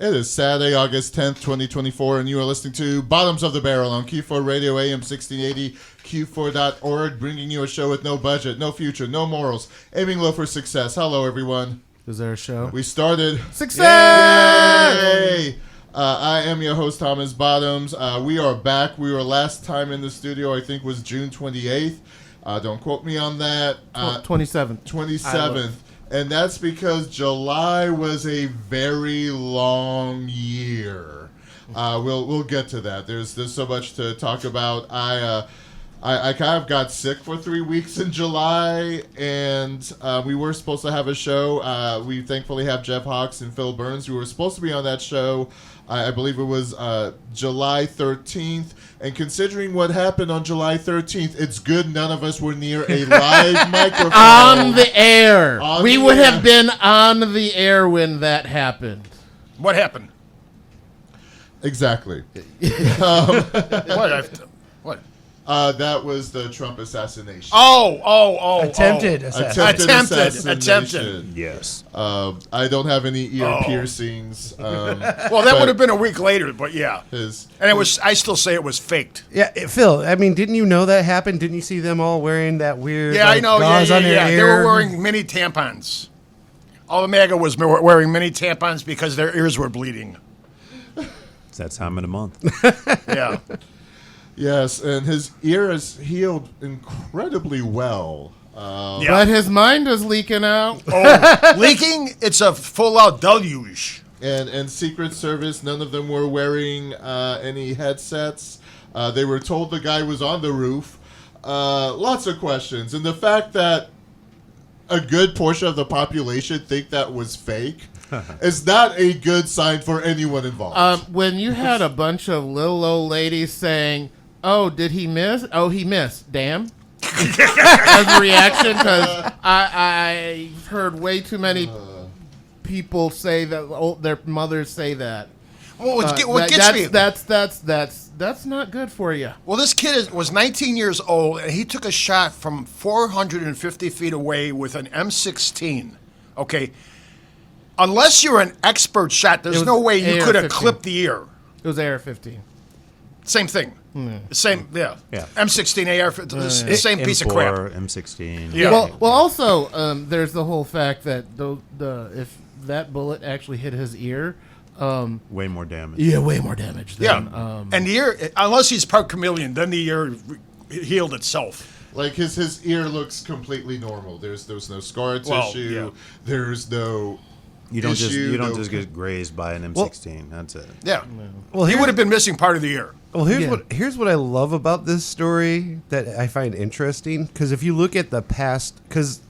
It is Saturday, August 10th, 2024, and you are listening to Bottoms of the Barrel on Que4 Radio, AM 1680, Que4.org, bringing you a show with no budget, no future, no morals, aiming low for success. Hello, everyone. Is there a show? We started. Success! Yay! I am your host, Thomas Bottoms. We are back. We were last time in the studio, I think, was June 28th. Don't quote me on that. 27th. 27th. And that's because July was a very long year. We'll get to that. There's so much to talk about. I kind of got sick for 3 weeks in July, and we were supposed to have a show. We thankfully have Jeff Hawks and Phil Burns. We were supposed to be on that show. I believe it was July 13th. And considering what happened on July 13th, it's good none of us were near a live microphone. On the air. We would have been on the air when that happened. What happened? Exactly. What? That was the Trump assassination. Attempted assassination. Yes. I don't have any ear piercings. Well, that would have been a week later, but yeah. I still say it was faked. Yeah, Phil, I mean, didn't you know that happened? Didn't you see them all wearing that weird I know. gauze on their ear? They were wearing mini tampons. All the MAGA was wearing mini tampons because their ears were bleeding. It's that time of the month. Yeah. Yes, and his ear has healed incredibly well. But his mind is leaking out. Leaking? It's a full-out deluge. And Secret Service, none of them were wearing any headsets. They were told the guy was on the roof. Lots of questions. And the fact that a good portion of the population think that was fake is not a good sign for anyone involved. When you had a bunch of little old ladies saying, "Oh, did he miss? Oh, he missed. Damn." As a reaction, because I heard way too many people say that their mothers say that. Well, what gets me? That's not good for you. Well, this kid was 19 years old, and he took a shot from 450 feet away with an M16. Okay. Unless you're an expert shot, there's no way you could have clipped the ear. It was AR-15. Same thing. Same, yeah. M16, AR, same piece of crap. M16. Yeah. Well, also, there's the whole fact that if that bullet actually hit his ear, way more damage. Yeah, way more damage. And the ear, unless he's part chameleon, then the ear healed itself. Like his ear looks completely normal. There's no scar tissue. There's no. You don't just get grazed by an M16. That's it. Yeah. Well, he would have been missing part of the ear. Well, here's what I love about this story that I find interesting, because if you look at the past, because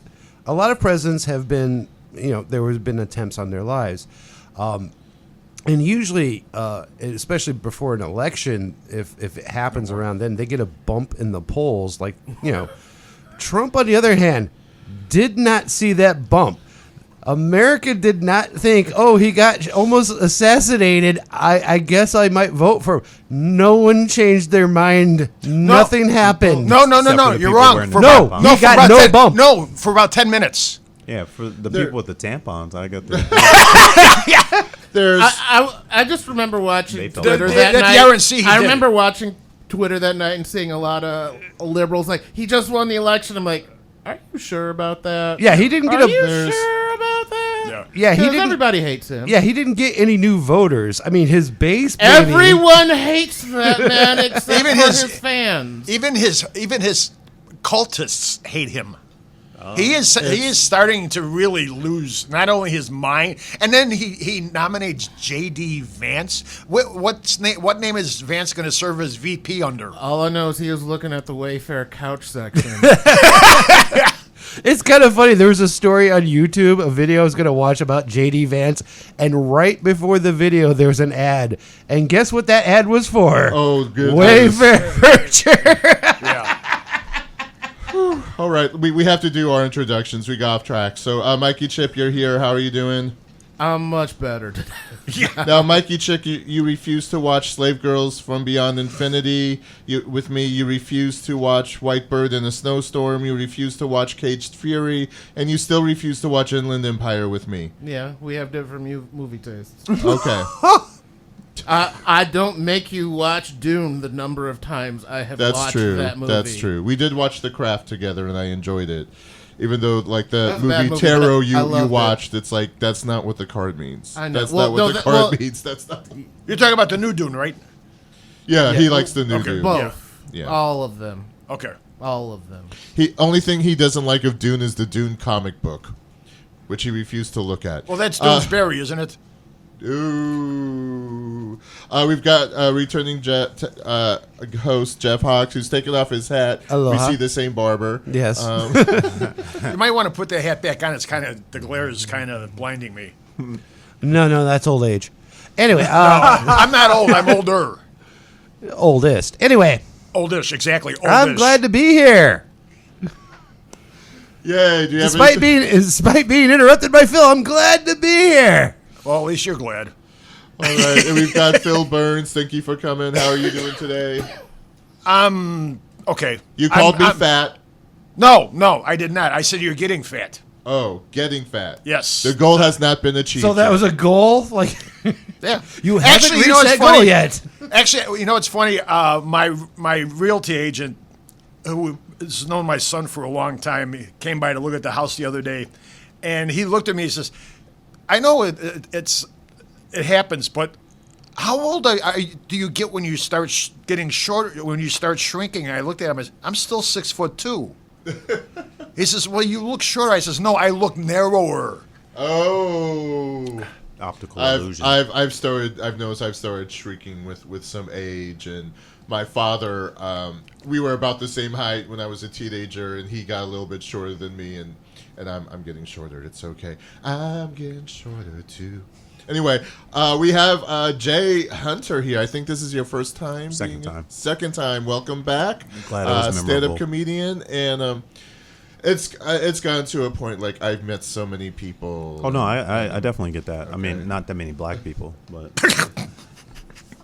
a lot of presidents have been, there has been attempts on their lives, and usually, especially before an election, if it happens around then, they get a bump in the polls. Like, Trump, on the other hand, did not see that bump. America did not think, he got almost assassinated. I guess I might vote for him. No one changed their mind. Nothing happened. No. You're wrong. He got no bump. No, for about 10 minutes. Yeah, for the people with the tampons, I got the. I just remember watching Twitter that night. I remember watching Twitter that night and seeing a lot of liberals like, he just won the election. I'm like, are you sure about that? Yeah, he didn't get Are you sure about that? Yeah, he didn't. Everybody hates him. Yeah, he didn't get any new voters. I mean, his base. Everyone hates that man, except for his fans. Even his cultists hate him. He is starting to really lose not only his mind, and then he nominates J.D. Vance. What name is Vance going to serve as VP under? All I know is he was looking at the Wayfair couch section. It's kind of funny. There was a story on YouTube, a video I was going to watch about J.D. Vance, and right before the video, there was an ad. And guess what that ad was for? Oh, good. Wayfair furniture. Yeah. All right, we have to do our introductions. We got off track. So, Mikey Chip, you're here. How are you doing? I'm much better today. Now, Mikey Chick, you refuse to watch Slave Girls from Beyond Infinity. With me, you refuse to watch White Bird in a Snowstorm. You refuse to watch Caged Fury. And you still refuse to watch Inland Empire with me. Yeah, we have different movie tastes. Okay. I don't make you watch Dune the number of times I have watched that movie. That's true. We did watch The Craft together, and I enjoyed it. Even though, like, the That's a bad movie movie, Tarot but you watched, it's like, that's not what the card means. I know. That's Well, not no, what the card means. That's not. You're talking about the new Dune, right? Yeah, he likes the new Dune. Both. Yeah. All of them. Okay. All of them. Only thing he doesn't like of Dune is the Dune comic book, which he refused to look at. Well, that's Doonesbury, isn't it? Ooh. We've got returning host Jeff Hawks, who's taken off his hat. Aloha. We see the same barber. Yes. You might want to put the hat back on. It's kind of, the glare is kind of blinding me. No, that's old age. Anyway, I'm not old. I'm older. oldest. Anyway, Oldish, exactly. Oldish. I'm glad to be here. Yay! Do you have Despite being interrupted by Phil, I'm glad to be here. Well, at least you're glad. All right, and we've got Phil Burns. Thank you for coming. How are you doing today? Okay. You called me fat. No, I did not. I said you're getting fat. Oh, getting fat. Yes. The goal has not been achieved. So that yet. was a goal? Like, Yeah. you haven't Actually, reached you know what's that funny? goal yet. Actually, you know what's funny? My realty agent, who has known my son for a long time, he came by to look at the house the other day, and he looked at me and says, I know it happens, but how old do you get when you start getting shorter, when you start shrinking? And I looked at him and said, I'm still 6'2". He says, well, you look shorter. I says, no, I look narrower. Oh. Optical illusion. I've noticed I've started shrinking with some age, and my father, we were about the same height when I was a teenager, and he got a little bit shorter than me, and I'm getting shorter. It's okay. I'm getting shorter too. Anyway, we have Jay Hunter here. I think this is your first time. Second time. Welcome back. I'm glad it was memorable. Stand-up comedian, and it's gotten to a point like I've met so many people. Oh no, I definitely get that. Okay. I mean, not that many black people, but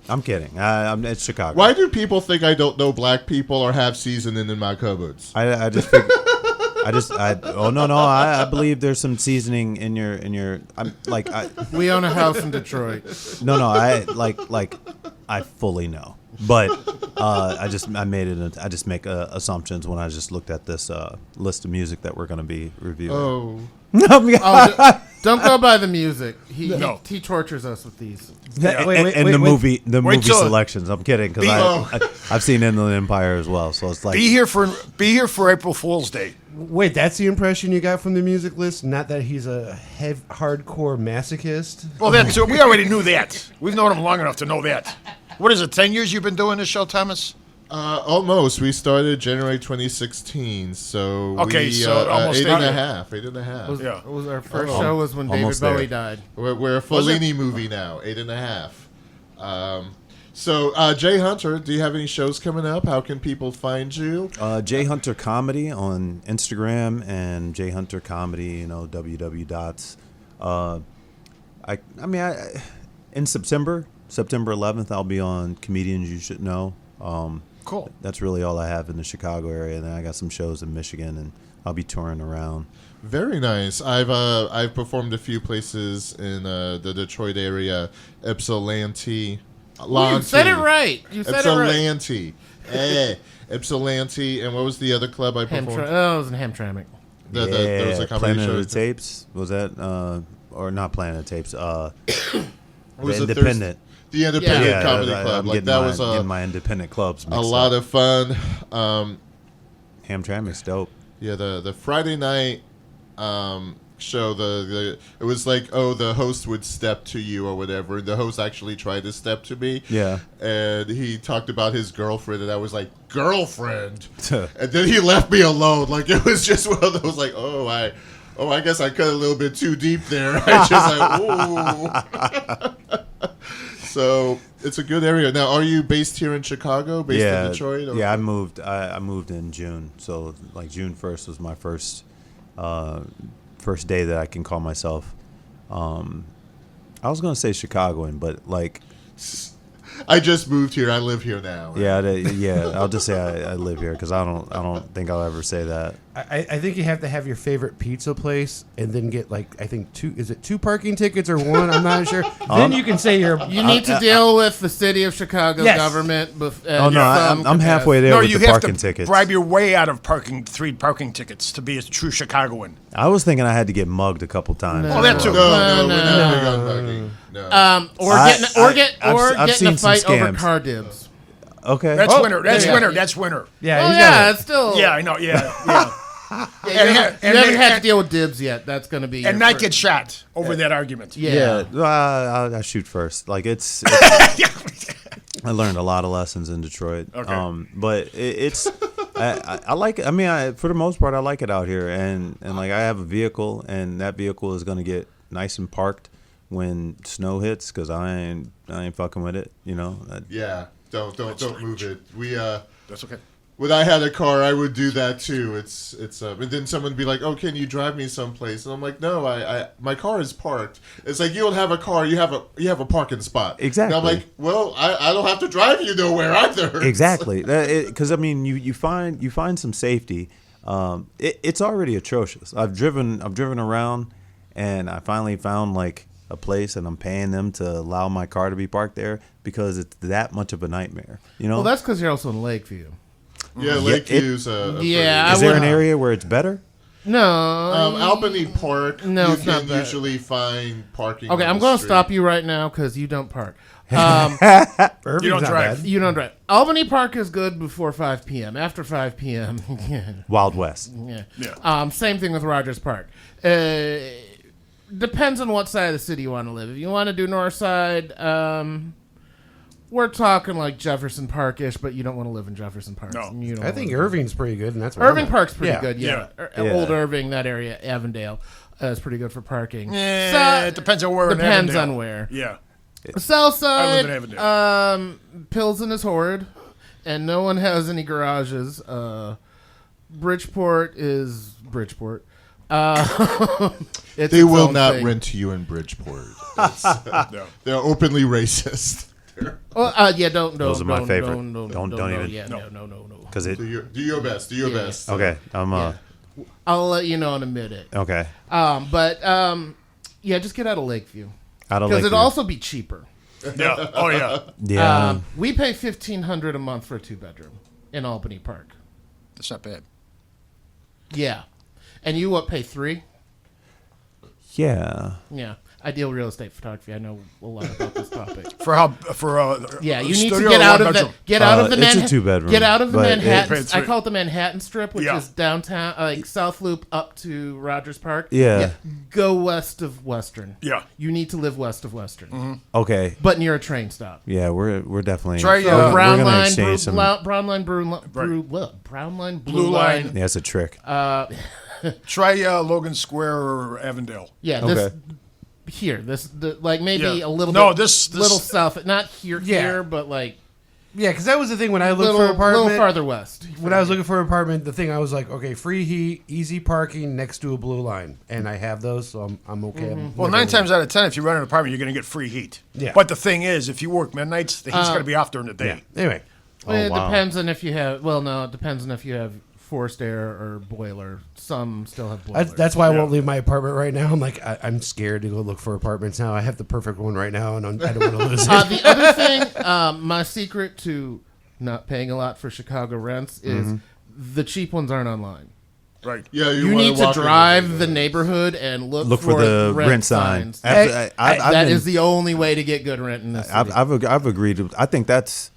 I'm kidding. It's Chicago. Why do people think I don't know black people or have seasoning in my cupboards? I just think. I believe there's some seasoning in your. We own a house in Detroit. I fully know, but I just make assumptions when I just looked at this list of music that we're going to be reviewing. Don't go by the music. He tortures us with these. The movie selections. I'm kidding, because I've seen Inland Empire as well, so it's like be here for April Fool's Day. Wait, that's the impression you got from the music list? Not that he's a hardcore masochist? Well, we already knew that. We've known him long enough to know that. What is it, 10 years you've been doing this show, Thomas? Almost. We started January 2016, so almost 8 and a half. 8 and a half. Our first show was when David Bowie died. We're a Fellini movie now. 8 and a half. So, Jay Hunter, do you have any shows coming up? How can people find you? Jay Hunter Comedy on Instagram and Jay Hunter Comedy, www. In September 11th, I'll be on Comedians You Should Know. Cool. That's really all I have in the Chicago area. And then I got some shows in Michigan, and I'll be touring around. Very nice. I've performed a few places in the Detroit area. Ypsilanti. You said it right. Ypsilanti. Ypsilanti. And what was the other club I performed? It was in Hamtramck. There was a comedy Planet show. of the Tapes. Was that or not Planet of the Tapes? Was the Independent. The Independent Comedy Club. That was getting my independent clubs mixed a lot of fun. Hamtramck's dope. Yeah, the Friday night show, it was like, the host would step to you or whatever. The host actually tried to step to me. Yeah. And he talked about his girlfriend, and I was like, girlfriend? And then he left me alone. Like, it was just one of those, like, I guess I cut a little bit too deep there. I just like, ooh. So it's a good area. Now, are you based here in Chicago? Based in Detroit? Or? Yeah, I moved in June. So like June 1st was my first day that I can call myself I was gonna say Chicagoan, but like, I just moved here. I live here now. yeah. I'll just say I live here because I don't think I'll ever say that. I think you have to have your favorite pizza place and then get like I think two parking tickets or one? I'm not sure. Then you can say you're. You need to deal with the city of Chicago government. Oh no, I'm halfway there No, with you the have parking to tickets. bribe your way out of 3 parking tickets to be a true Chicagoan. I was thinking I had to get mugged a couple times. Oh, that too. No, we're not big on mugging. No. Or getting I've a seen some fight over scams. car dibs. Okay. That's winner. That's yeah. winner. That's winner. Yeah, Oh you yeah, gotta- it's still. Yeah, I know. Yeah. You haven't had to deal with dibs yet. That's going to be. And your not first- get shot over that argument. Yeah. I shoot first. Like it's I learned a lot of lessons in Detroit. Okay. But I like it. I mean, for the most part, I like it out here, and like I have a vehicle, and that vehicle is going to get nice and parked when snow hits because I ain't fucking with it. You know. Yeah. Don't move it. That's okay. When I had a car, I would do that too. And then someone would be like, "Oh, can you drive me someplace?" And I'm like, "No, my car is parked." It's like you don't have a car, you have a parking spot. Exactly. And I'm like, "Well, I don't have to drive you nowhere either." Exactly, because I mean, you find some safety. It's already atrocious. I've driven around, and I finally found like a place, and I'm paying them to allow my car to be parked there because it's that much of a nightmare. You know. Well, that's because you're also in Lakeview. Yeah, Lakeview's Yeah, Is there an area where it's better? No. Albany Park. No, you it's not can that. usually find parking. Okay, on I'm the going to street. stop you right now because you don't park. Irving's You don't not drive. bad. You don't drive. Albany Park is good before 5 p.m. After 5 p.m., Wild West. yeah. Same thing with Rogers Park. Depends on what side of the city you want to live. If you want to do north side, we're talking like Jefferson Park-ish, but you don't want to live in Jefferson Park. No. You don't I think wanna- Irving's pretty good, and that's where Irving I'm at. Park's pretty Yeah. good, yeah. Yeah. Old Irving, that area, Avondale, is pretty good for parking. It depends on where. in Depends Avondale. on where. Yeah. South I live side, in Avondale. Pilsen is horrid, and no one has any garages. Bridgeport is Bridgeport. It's They its will own not thing. rent to you in Bridgeport. They're openly racist. Well, yeah, don't. Those are my favorite. Don't even. Yeah, no. Because it. Do your best. Do your best. Okay, I'm. I'll let you know in a minute. Okay. Yeah, just get out of Lakeview Out of because it'd Lakeview. also be cheaper. Yeah. Oh yeah. Yeah. We pay $1,500 a month for a 2-bedroom in Albany Park. That's not bad. Yeah, and you pay $3? Yeah. Yeah, I deal real estate photography. I know a lot about this topic. For Yeah, you need to studio get or out one of the bedroom? It's a 2-bedroom, Get out of the but it- Manhattan. It's I call it the Manhattan Strip, which Yeah. is downtown, like South Loop up to Rogers Park. Yeah. Go west of Western. Yeah. You need to live west of Western, Okay. but near a train stop. Yeah, we're definitely. Try, we're, uh, Brown we're gonna line, exchange some. brown line, brown line, blue line. line. Yeah, that's a trick. Try Logan Square or Avondale. Yeah, Okay. like maybe Yeah. a little No, bit, this- little south, not here, Yeah. but like Yeah, because that was the thing when I looked little, for an apartment. little farther west. When I was looking for an apartment, the thing I was like, okay, free heat, easy parking next to a blue line, and I have those, so I'm okay. Well, 9 times out of 10, if you rent an apartment, you're going to get free heat. Yeah. But the thing is, if you work midnights, the heat's going to be off during the day. Yeah. Anyway, It wow. depends on if you have. Well, no, it depends on if you have forced air or boiler. Some still have boilers. that's why I won't leave my apartment right now. I'm like, I'm scared to go look for apartments now. I have the perfect one right now, and I don't want to lose it. The other thing, my secret to not paying a lot for Chicago rents is the cheap ones aren't online. Right. Yeah, You wanna need to walk in drive the neighborhood and look for the rent sign. signs. I've That been- is the only way to get good rent in this city. I've agreed. I think that's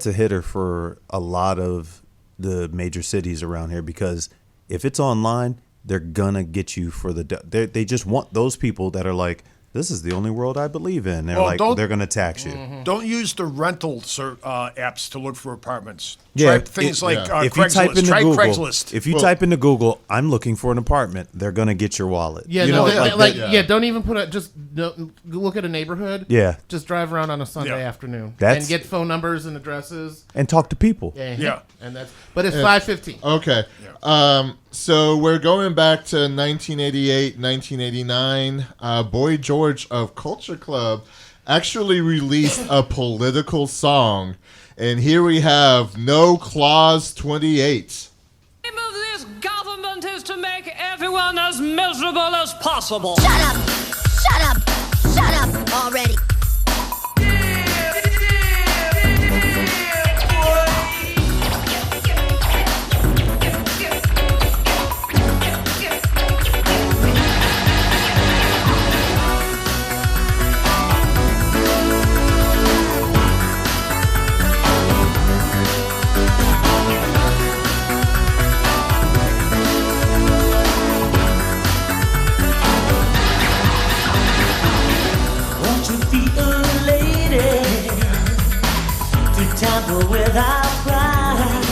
a hitter for a lot of the major cities around here because if it's online, they're gonna get you for they just want those people that are like, this is the only world I believe in. They're Well, like, don't- they're gonna tax you. Don't use the rental apps to look for apartments. Yeah, Try things like if you type Craigslist. into Try Google, Craigslist. if you type into Google, I'm looking for an apartment, they're gonna get your wallet. Yeah, you no, know, don't even put it. Just look at a neighborhood. Yeah. Just drive around on a Sunday Yeah. afternoon That's- and get phone numbers and addresses. and talk to people. Yeah. And but it's 5:15. Okay. So we're going back to 1988, 1989. Boy George of Culture Club actually released a political song. And here we have No Clause 28. The aim of this government is to make everyone as miserable as possible. Shut up! Shut up! Shut up already! Won't you be a lady to tamper with our pride?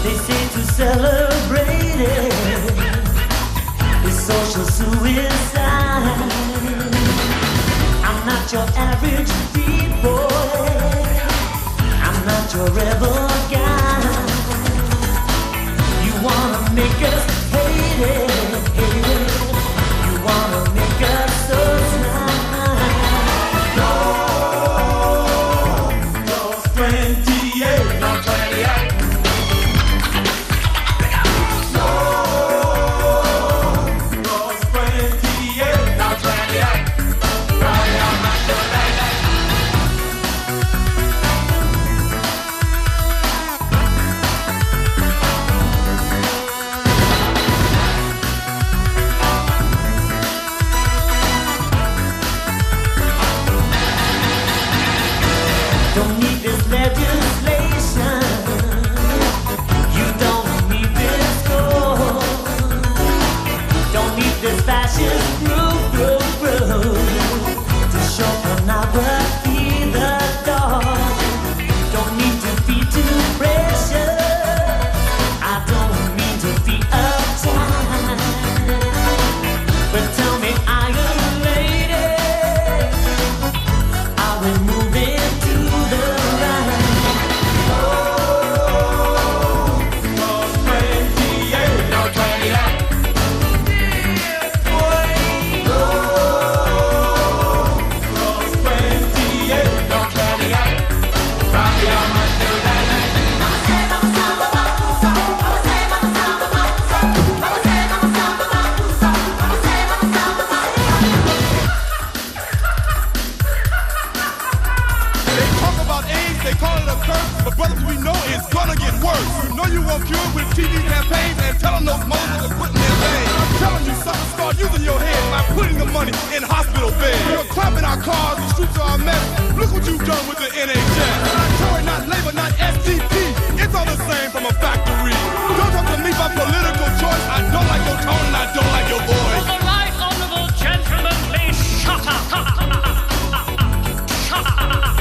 They say to celebrate it is social suicide. I'm not your average beat boy. I'm not your rebel guy. You wanna make us hate it, hate it. You wanna make us so smile. No, no, 28, no, 28. No, no, 28, no, 28. Right on my lady. Don't need this legislation. You don't need this code. Don't need this fascist proof to show pornography the dog. Don't need to be too precious. I don't mean to be uptight. But tell me, are you a lady? Are we moving to the right? Oh, no, 28, no, 28. Boy, no, 28, no, 28. Rocky on my They talk about AIDS, they call it a curse, but brothers, we know it's gonna get worse. You know you won't cure with TV campaigns and telling those mothers to quit in their vein. I'm telling you, something, start using your head by putting the money in hospital beds. You're clapping our cars, the streets are a mess. Look what you've done with the NHS. Not Tory, not Labor, not STP. It's all the same from a factory. Don't talk to me about political choice. I don't like your tone and I don't like your voice. The right honourable gentleman, please shut up. Shut up.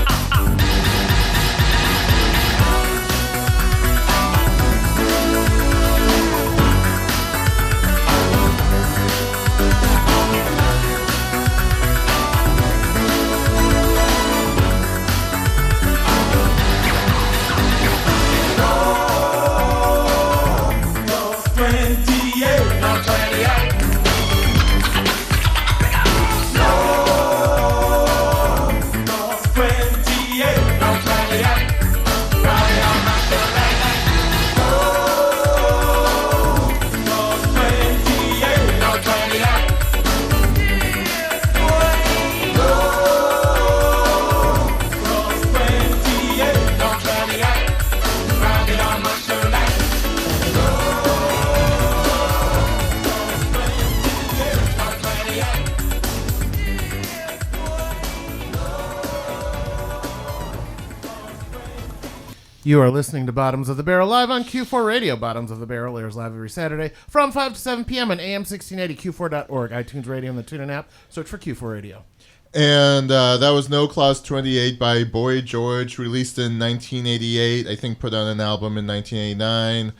You are listening to Bottoms of the Barrel live on Que4 Radio. Bottoms of the Barrel airs live every Saturday from 5 to 7 p.m. on AM 1680, Q4.org, iTunes Radio, and the TuneIn app. Search for Que4 Radio. And that was No Clause 28 by Boy George, released in 1988. I think put on an album in 1989.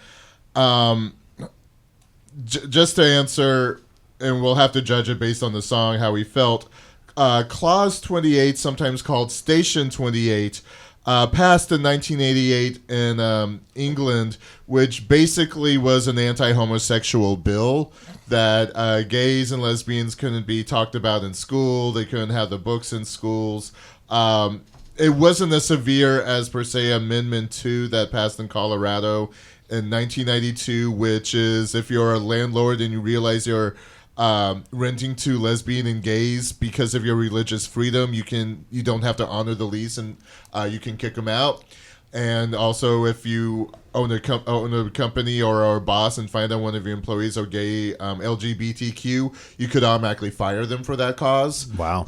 Just to answer, and we'll have to judge it based on the song, how we felt. Clause 28, sometimes called Station 28, passed in 1988 in England, which basically was an anti-homosexual bill that gays and lesbians couldn't be talked about in school. They couldn't have the books in schools. It wasn't as severe as, per se, Amendment 2 that passed in Colorado in 1992, which is if you're a landlord and you realize you're renting to lesbian and gays because of your religious freedom, you don't have to honor the lease and you can kick them out. And also, if you own a company or a boss and find out one of your employees are gay, LGBTQ, you could automatically fire them for that cause. Wow.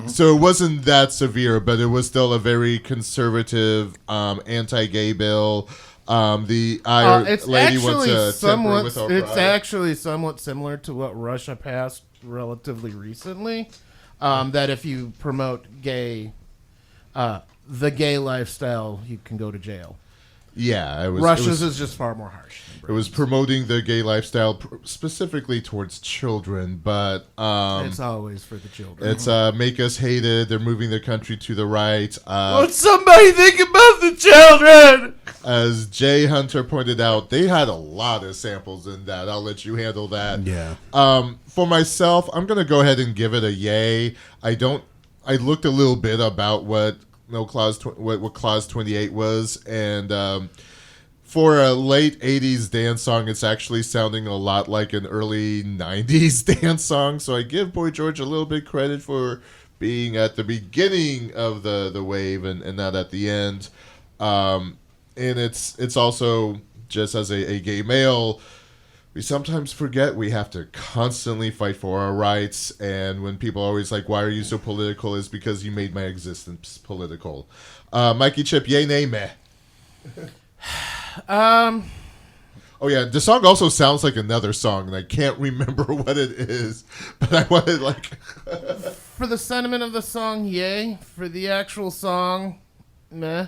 So it wasn't that severe, but it was still a very conservative, anti-gay bill. The it's lady actually wants to somewhat. with our It's pride. actually somewhat similar to what Russia passed relatively recently. That if you promote the gay lifestyle, you can go to jail. Yeah, Russia's is just far more harsh. It was promoting the gay lifestyle specifically towards children, but it's always for the children. it's make us hated. They're moving the country to the right. What's somebody think about the children? As Jay Hunter pointed out, they had a lot of samples in that. I'll let you handle that. Yeah. For myself, I'm gonna go ahead and give it a yay. I looked a little bit about what Clause 28 was, and for a late 80s dance song, it's actually sounding a lot like an early 90s dance song. So I give Boy George a little bit credit for being at the beginning of the wave and not at the end. And it's also, just as a gay male, we sometimes forget we have to constantly fight for our rights. And when people are always like, why are you so political? Is because you made my existence political. Mikey Chip, yay, nay, meh? Oh yeah, the song also sounds like another song, and I can't remember what it is. But I wanted for the sentiment of the song, yay. For the actual song, meh.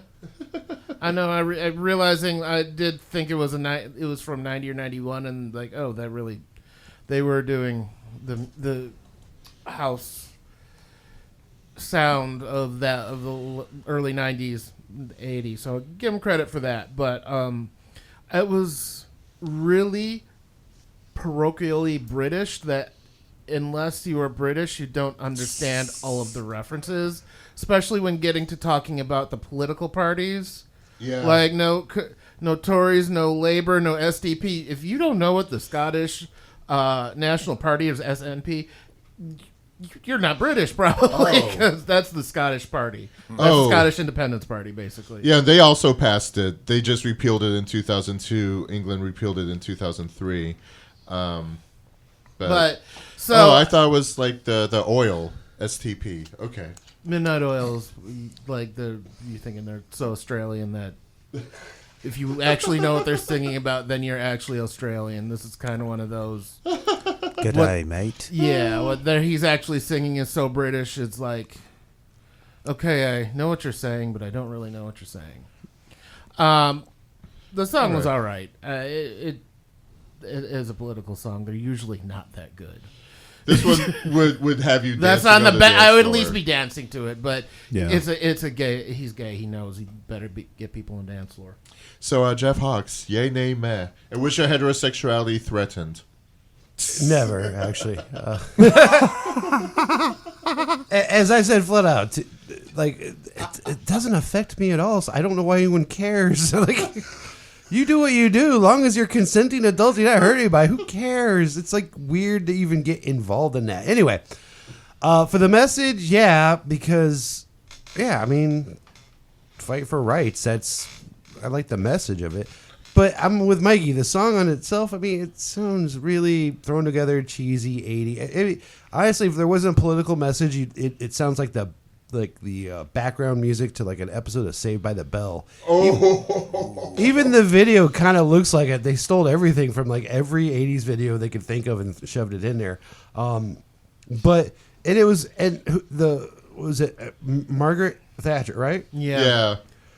I know. I'm realizing I did think it was it was from 90 or 91, and that really, they were doing the house sound of the early 90s, 80s. So give them credit for that. But it was really parochially British that unless you are British, you don't understand all of the references, especially when getting to talking about the political parties. Yeah. Like no Tories, no Labour, no SDP. If you don't know what the Scottish National Party is, SNP, you're not British, probably, because that's the Scottish Party. That's the Scottish Independence Party, basically. Yeah, they also passed it. They just repealed it in 2002. England repealed it in 2003. I thought it was like the oil, STP. Okay. Midnight Oil's like you thinking they're so Australian that if you actually know what they're singing about, then you're actually Australian. This is kind of one of those. G'day, mate. Yeah, what he's actually singing is so British. It's like, okay, I know what you're saying, but I don't really know what you're saying. The song was all right. It is a political song. They're usually not that good. This one would have you. That's on the back. I would at least be dancing to it, but yeah. It's a gay. He's gay. He knows he better get people on dance floor. So Jeff Hawks, yay, nay, meh? And was your heterosexuality threatened? Never, actually. As I said flat out, it doesn't affect me at all. So I don't know why anyone cares. You do what you do, long as you're consenting adults, you're not hurting anybody. Who cares? It's weird to even get involved in that. Anyway, for the message, yeah, because I mean, fight for rights. I like the message of it. But I'm with Mikey. The song on itself, I mean, it sounds really thrown together, cheesy, 80s. Honestly, if there wasn't a political message, it sounds like the background music to an episode of Saved by the Bell. Even the video kind of looks like it. They stole everything from every 80s video they could think of and shoved it in there. But And it was was it Margaret Thatcher, right? Yeah.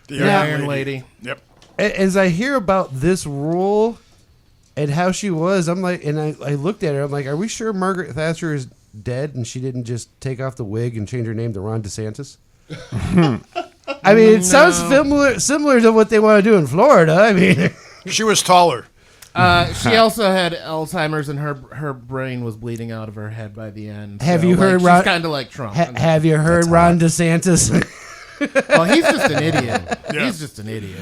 The Iron Lady. Yep. As I hear about this rule and how she was, I'm like, and I looked at her, I'm like, are we sure Margaret Thatcher is dead and she didn't just take off the wig and change her name to Ron DeSantis? I mean, it sounds similar to what they want to do in Florida. I mean, She was taller. She also had Alzheimer's, and her brain was bleeding out of her head by the end. Have you heard Ron? She's kind of like Trump. Have you heard Ron DeSantis? Oh, he's just an idiot. Yeah. He's just an idiot.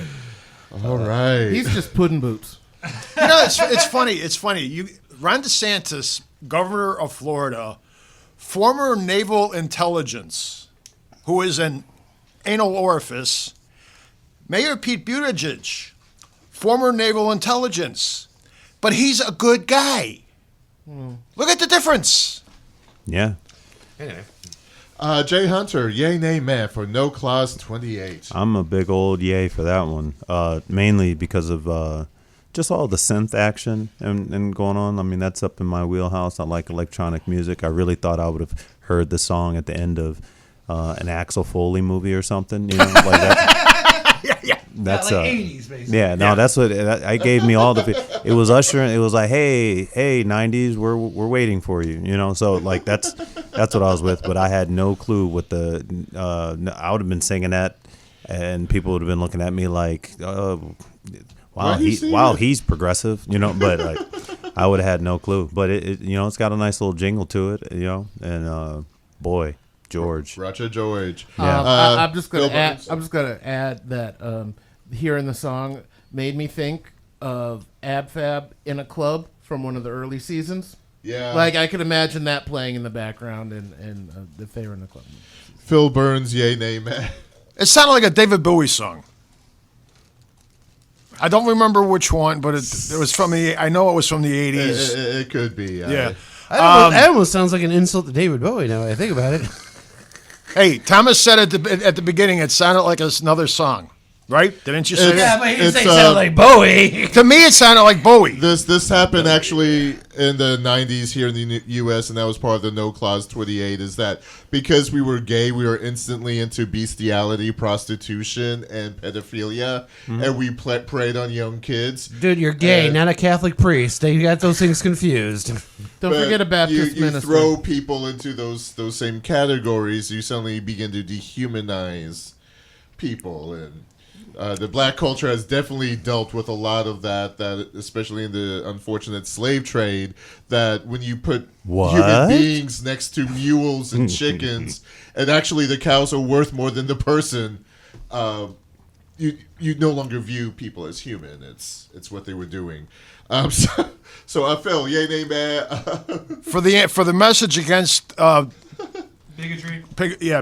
All right. He's just pudding boots. You know, it's funny. It's funny. Ron DeSantis, governor of Florida, former naval intelligence, who is an anal orifice. Mayor Pete Buttigieg, former naval intelligence, but he's a good guy. Look at the difference. Yeah. Jay Hunter, yay, nay, meh for No Clause 28. I'm a big old yay for that one, mainly because of just all the synth action and going on. I mean, that's up in my wheelhouse. I like electronic music. I really thought I would have heard the song at the end of an Axel Foley movie or something, you know, like that. Yeah. That's like 80s, basically. Yeah, no, that's what I gave me all the. It was ushering. It was like, hey, 90s, we're waiting for you, you know. So like that's what I was with, but I had no clue what the. I would have been singing that, and people would have been looking at me like, wow, he's progressive, you know. But like, I would have had no clue. But it you know, it's got a nice little jingle to it, you know, and boy. George. Roger George. Yeah. I'm just gonna add that hearing the song made me think of Ab Fab in a club from one of the early seasons. Yeah. Like I could imagine that playing in the background and if they were in the club. Phil Burns, yay, nay, meh. It sounded like a David Bowie song. I don't remember which one, but it was from the. I know it was from the 80s. It could be. Yeah. That almost sounds like an insult to David Bowie now that I think about it. Hey, Thomas said at the beginning it sounded like another song, right? Didn't you say that? but he didn't say it sounded like Bowie. To me, it sounded like Bowie. This happened actually in the 90s here in the U.S., and that was part of the No Clause 28, is that because we were gay, we were instantly into bestiality, prostitution, and pedophilia, and we preyed on young kids. Dude, you're gay, not a Catholic priest. You got those things confused. Don't forget a Baptist you minister. throw people into those same categories, you suddenly begin to dehumanize people, and the black culture has definitely dealt with a lot of that especially in the unfortunate slave trade, that when you put human beings next to mules and chickens, and actually the cows are worth more than the person, you no longer view people as human. It's what they were doing. So Phil, yay, nay, meh. For the message against Bigotry.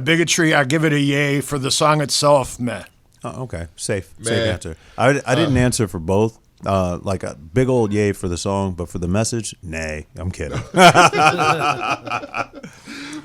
bigotry, I give it a yay. For the song itself, meh. Oh, okay, safe Meh. answer. I didn't answer for both. Like a big old yay for the song, but for the message, nay. I'm kidding.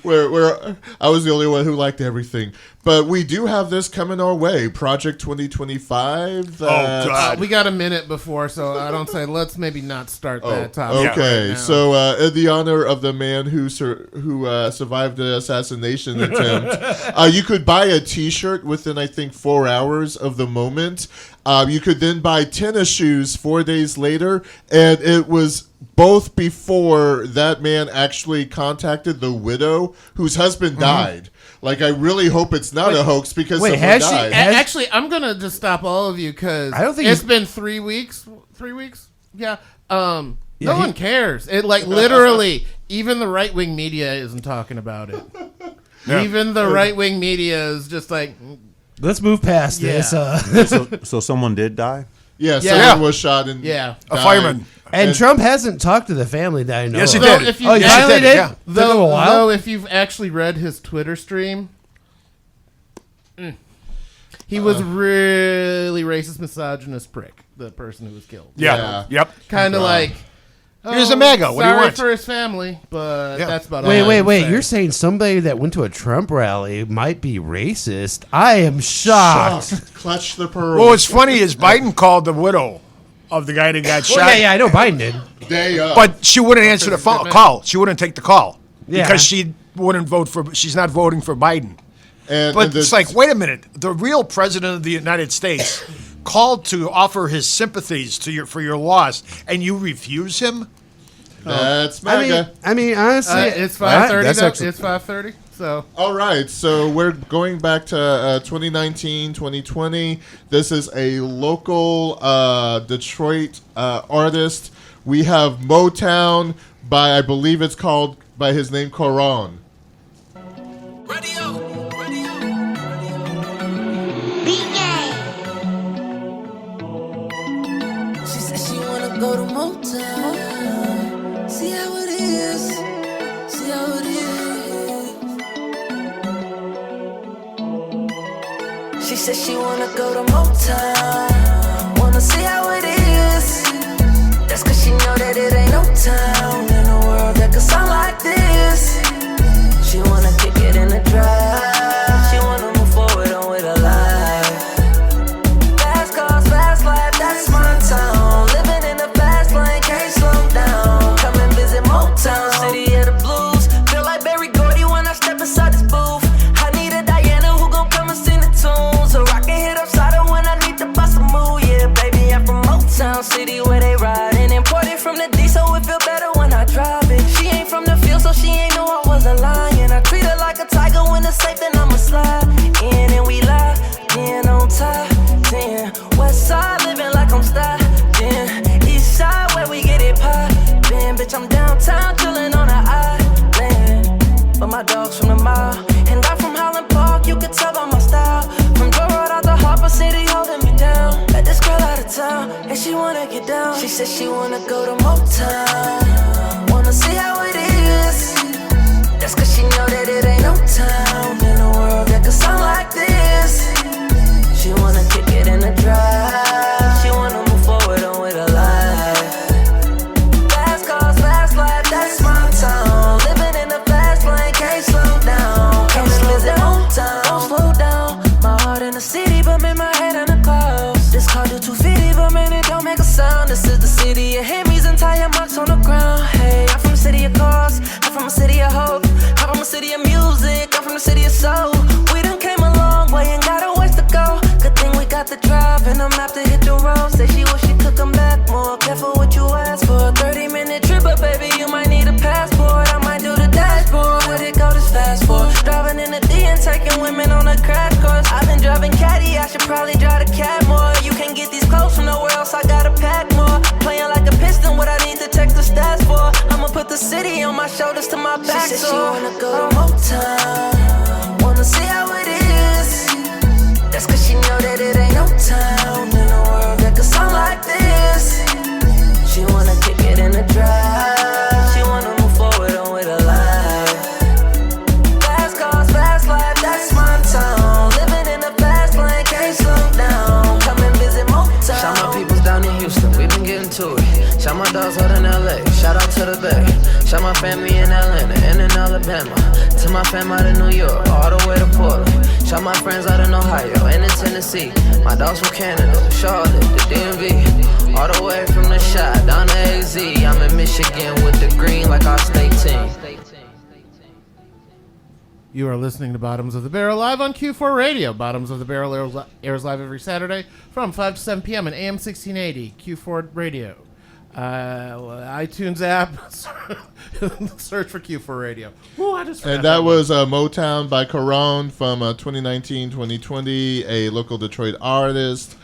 Where I was the only one who liked everything, but we do have this coming our way, Project 2025. Oh God! We got a minute before, so I don't say let's maybe not start that topic. Okay, right now. so in the honor of the man who survived the assassination attempt, you could buy a T-shirt within, I think, 4 hours of the moment. You could then buy tennis shoes 4 days later, and it was both before that man actually contacted the widow whose husband died. Like, I really hope it's not a hoax, because someone died. Actually, I'm gonna just stop all of you because I don't think it's been 3 weeks. 3 weeks? Yeah. No one cares. It literally, even the right wing media isn't talking about it. Yeah. Even the right wing media is just like, Let's move past this. So someone did die? Yeah, someone was shot and yeah, A fireman. And Trump hasn't talked to the family that I know. Yes, he of. did. If you, Oh, he Yes, he finally did, did? yeah. Took him a while? Though, if you've actually read his Twitter stream, he was really racist, misogynist prick. The person who was killed. Yeah. Yep. Kind of like. Here's a MAGA. What do you sorry want? for his family, but Yeah. that's about all. I can Wait. say. You're saying somebody that went to a Trump rally might be racist? I am shocked. clutch the pearl. Well, what's funny is Biden called the widow of the guy that got shot. Well, yeah, I know Biden did. Day up. But she wouldn't answer the phone call. She wouldn't take the call Yeah. because she wouldn't vote for. She's not voting for Biden. But it's like, wait a minute. The real president of the United States called to offer his sympathies for your loss, and you refuse him? That's MAGA. I mean, honestly, it's 5:30. That's actually- It's 5:30. So All right, so we're going back to 2019, 2020. This is a local Detroit artist. We have Motown by, I believe it's called by his name, Coron. She said she wanna go to Motown. See how it is. See how it is. She said she wanna go to Motown. Wanna see how it is. That's cause she know that it ain't no town in the world that could sound like this. She wanna kick it in the drive. She wanna move forward on with her life. Fast cars, fast life, that's my town. Living in the fast lane, can't slow down. Come and visit Motown, city of the blues. Feel like Berry Gordy when I step inside this booth. I need a Diana who gon' come and sing the tunes. So I can hit upside her when I need to bust a move. Yeah, baby, I'm from Motown City where they riding. Imported from the D, so it feel better when I drive it. She ain't from the field, so she ain't know I was a lion. I treat her like a tiger when it's safe, then I'ma slide in and we lie. Then on top, then west side living like I'm then east side where we get it poppin'. Bitch, I'm downtown chillin' on the island. But my dog's from the mile, and I'm from Highland Park. You can tell by my style. From Joe Road out the Harper City, holding me down. Let this girl out of town, and she wanna get down. She said she wanna go to Motown. Wanna see how it is. That's cause she know that it ain't no town in the world that could sound like this. She wanna kick it in the drive. She wanna move forward on with her life. Fast cars, fast life, that's my town. Living in the fast lane, can't slow down. Come and visit Motown. Don't slow down. My heart in the city, but man, my head in the clouds. This car do 250, but man, it don't make a sound. This is the city of Hemis and tire marks on the ground. Hey, I'm from the city of cars. I'm from a city of hope. I'm from a city of music. I'm from the city of soul. We done came a long way and got a ways to go. Good thing we got the drive and a map to hit the road. Say she wish she could come back more. Careful what you ask for. A 30-minute trip, but baby, you might need a passport. I might do the dashboard. Where'd it go this fast for? Driving in the D and taking women on a crash course. I've been driving caddy, I should probably drive the cab more. You can't get these clothes from nowhere else, I gotta pack more. Playing like a piston, what I need to text the stats for. I'ma put the city on my shoulders to my back. She said she wanna go to Motown. Wanna see how it is. That's cause she know that it ain't no town in the world that could sound like this. She wanna kick it in the drive. She wanna move forward on with her life. Fast cars, fast life, that's my town. Living in the fast lane, can't slow down. Come and visit Motown. Shout my peoples down in Houston, we been getting to it. Shout my dogs out in LA, shout out to the Bay. Shout my family in Atlanta and in Alabama. To my fam out in New York, all the way to Portland. Shout my friends out in Ohio and in Tennessee. My dogs from Canada, Charlotte, the DMV. All the way from the shot down to AZ. I'm in Michigan with the green like our state team. you are listening to Bottoms of the Barrel live on Que4 Radio. Bottoms of the Barrel airs live every Saturday from 5 to 7 p.m. on AM 1680, Que4 Radio. iTunes app, search for Que4 Radio. Ooh, I just and that was Motown by Coron from 2019-2020, a local Detroit artist.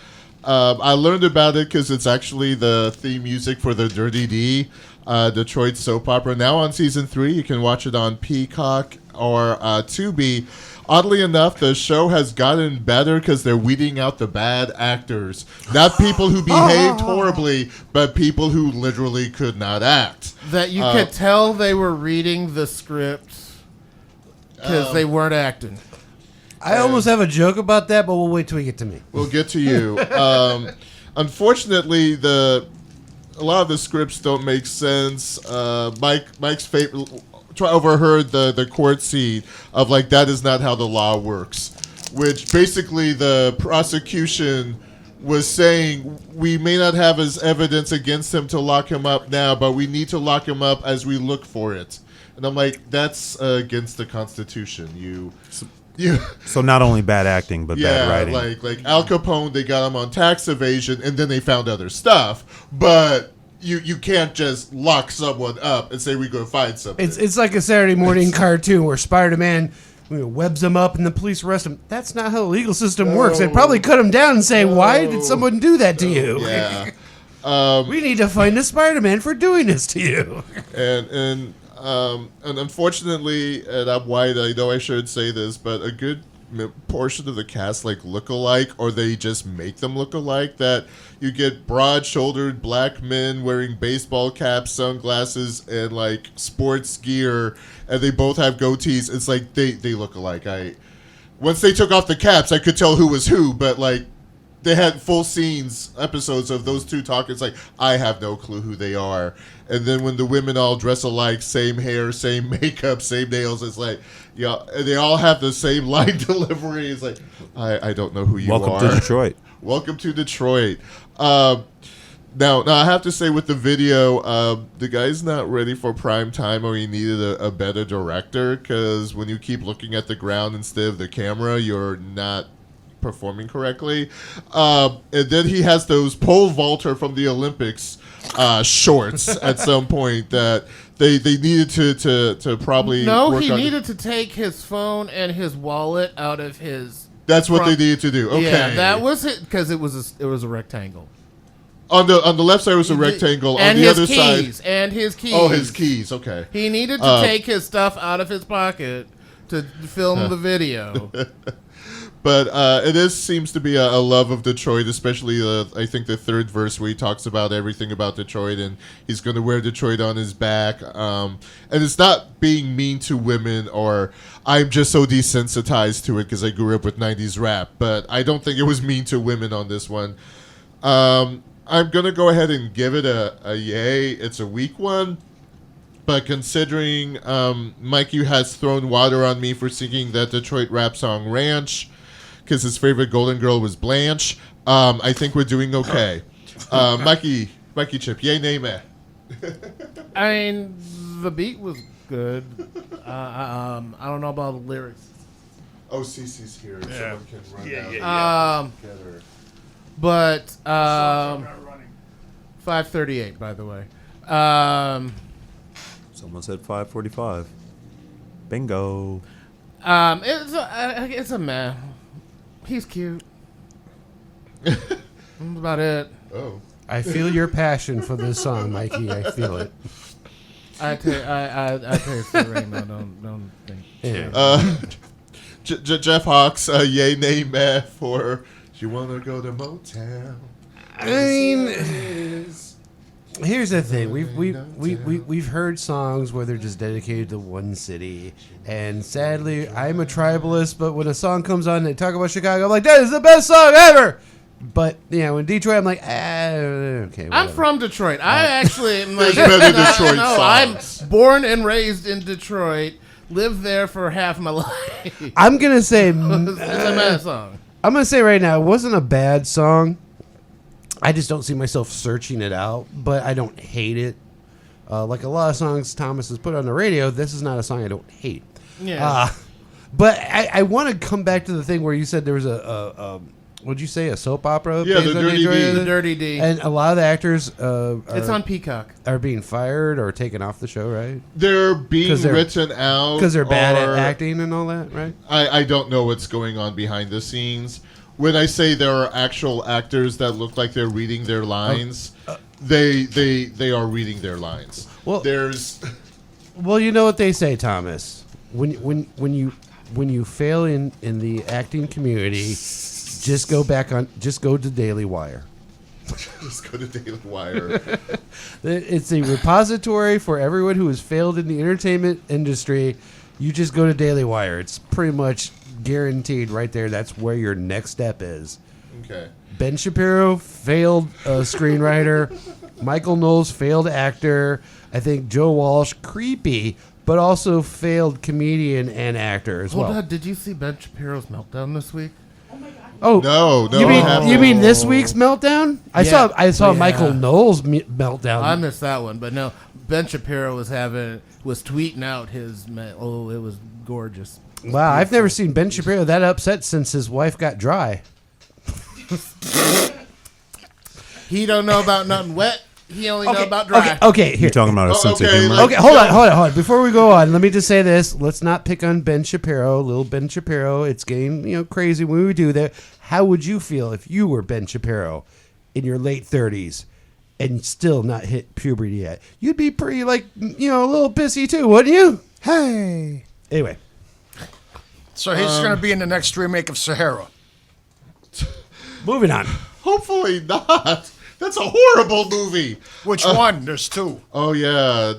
I learned about it because it's actually the theme music for the Dirty D Detroit soap opera. Now on season 3, you can watch it on Peacock or Tubi. Oddly enough, the show has gotten better because they're weeding out the bad actors. Not people who behaved horribly, but people who literally could not act. That you could tell they were reading the script because they weren't acting. I almost have a joke about that, but we'll wait till we get to me. We'll get to you. Unfortunately, a lot of the scripts don't make sense. Mike's favorite overheard the court scene of like, that is not how the law works, which basically the prosecution was saying we may not have his evidence against him to lock him up now, but we need to lock him up as we look for it. And I'm like, that's against the Constitution. You. So not only bad acting, but bad writing. like Al Capone, they got him on tax evasion, and then they found other stuff. But you can't just lock someone up and say we're going to find something. It's like a Saturday morning cartoon where Spider-Man webs him up and the police arrest him. That's not how the legal system works. They'd probably cut him down and say, why did someone do that to you? Yeah. We need to find a Spider-Man for doing this to you. And unfortunately, and I'm white, I know I should say this, but a good portion of the cast look alike, or they just make them look alike. That you get broad-shouldered black men wearing baseball caps, sunglasses, and sports gear, and they both have goatees. It's like they look alike. Once they took off the caps, I could tell who was who, but they had full episodes of those two talking. It's like, I have no clue who they are. And then when the women all dress alike, same hair, same makeup, same nails, it's like, yeah, they all have the same line delivery. It's like, I don't know who you are. Welcome to Detroit. Welcome to Detroit. Now, I have to say with the video, the guy's not ready for prime time, or he needed a better director, because when you keep looking at the ground instead of the camera, you're not performing correctly. And then he has those pole vaulter from the Olympics shorts at some point that they needed to probably work he on. needed to take his phone and his wallet out of his. That's what they needed to do. Okay, yeah, that was it, because it was a rectangle. On the left side was a rectangle. And on the other keys, side, and his keys. Oh, his keys. Okay. He needed to take his stuff out of his pocket to film the video. But it seems to be a love of Detroit, especially I think the third verse where he talks about everything about Detroit, and he's going to wear Detroit on his back. And it's not being mean to women, or I'm just so desensitized to it because I grew up with 90s rap. But I don't think it was mean to women on this one. I'm going to go ahead and give it a yay. It's a weak one. But considering Mikey has thrown water on me for singing that Detroit rap song Ranch, because his favorite Golden Girl was Blanche, I think we're doing okay. Mikey Chip, yay, nay, meh? I mean, the beat was good. I don't know about the lyrics. Oh, Cece's here. Yeah. Someone can run down. Get her. But 5:38, by the way. Someone said 5:45. Bingo. It's a meh. He's cute. That's about it. Oh. I feel your passion for this song, Mikey. I feel it. I taste the rainbow. Don't think. Yeah. Jeff Hawks, yay, nay, meh for You Wanna Go to Motown. I mean, here's the thing: we've heard songs where they're just dedicated to one city, and sadly, I'm a tribalist. But when a song comes on and they talk about Chicago, I'm like, that is the best song ever. But when Detroit, I'm like, okay. Whatever. I'm from Detroit. I actually am like, There's better Detroit songs. I'm born and raised in Detroit. Lived there for half my life. I'm gonna say it's a bad song. I'm gonna say right now, it wasn't a bad song. I just don't see myself searching it out, but I don't hate it. Like a lot of songs Thomas has put on the radio, this is not a song I don't hate. Yeah. But I want to come back to the thing where you said there was what'd you say, a soap opera? Yeah, the Dirty D. The Dirty D. And a lot of the actors it's on Peacock. Are being fired or taken off the show, right? They're being written out. Because they're bad at acting and all that, right? I don't know what's going on behind the scenes. When I say there are actual actors that look like they're reading their lines, they are reading their lines. Well, Well, you know what they say, Thomas. When you fail in the acting community, just go to Daily Wire. Just go to Daily Wire. It's a repository for everyone who has failed in the entertainment industry. You just go to Daily Wire. It's pretty much guaranteed right there. That's where your next step is. Okay. Ben Shapiro, failed screenwriter. Michael Knowles, failed actor. I think Joe Walsh, creepy, but also failed comedian and actor as well. Hold on, did you see Ben Shapiro's meltdown this week? Oh no! You mean this week's meltdown? I saw Michael Knowles meltdown. I missed that one, but no. Ben Shapiro was tweeting out his it was gorgeous. Wow, I've never seen Ben Shapiro that upset since his wife got dry. He don't know about nothing wet. He only know about dry. Okay, here. You're talking about a sense of humor. Okay, hold on. Before we go on, let me just say this. Let's not pick on Ben Shapiro, little Ben Shapiro. It's getting crazy when we do that. How would you feel if you were Ben Shapiro in your late 30s and still not hit puberty yet? You'd be pretty, a little pissy too, wouldn't you? Hey. Anyway. So he's going to be in the next remake of Sahara. Moving on. Hopefully not. That's a horrible movie. Which one? There's two. Oh yeah,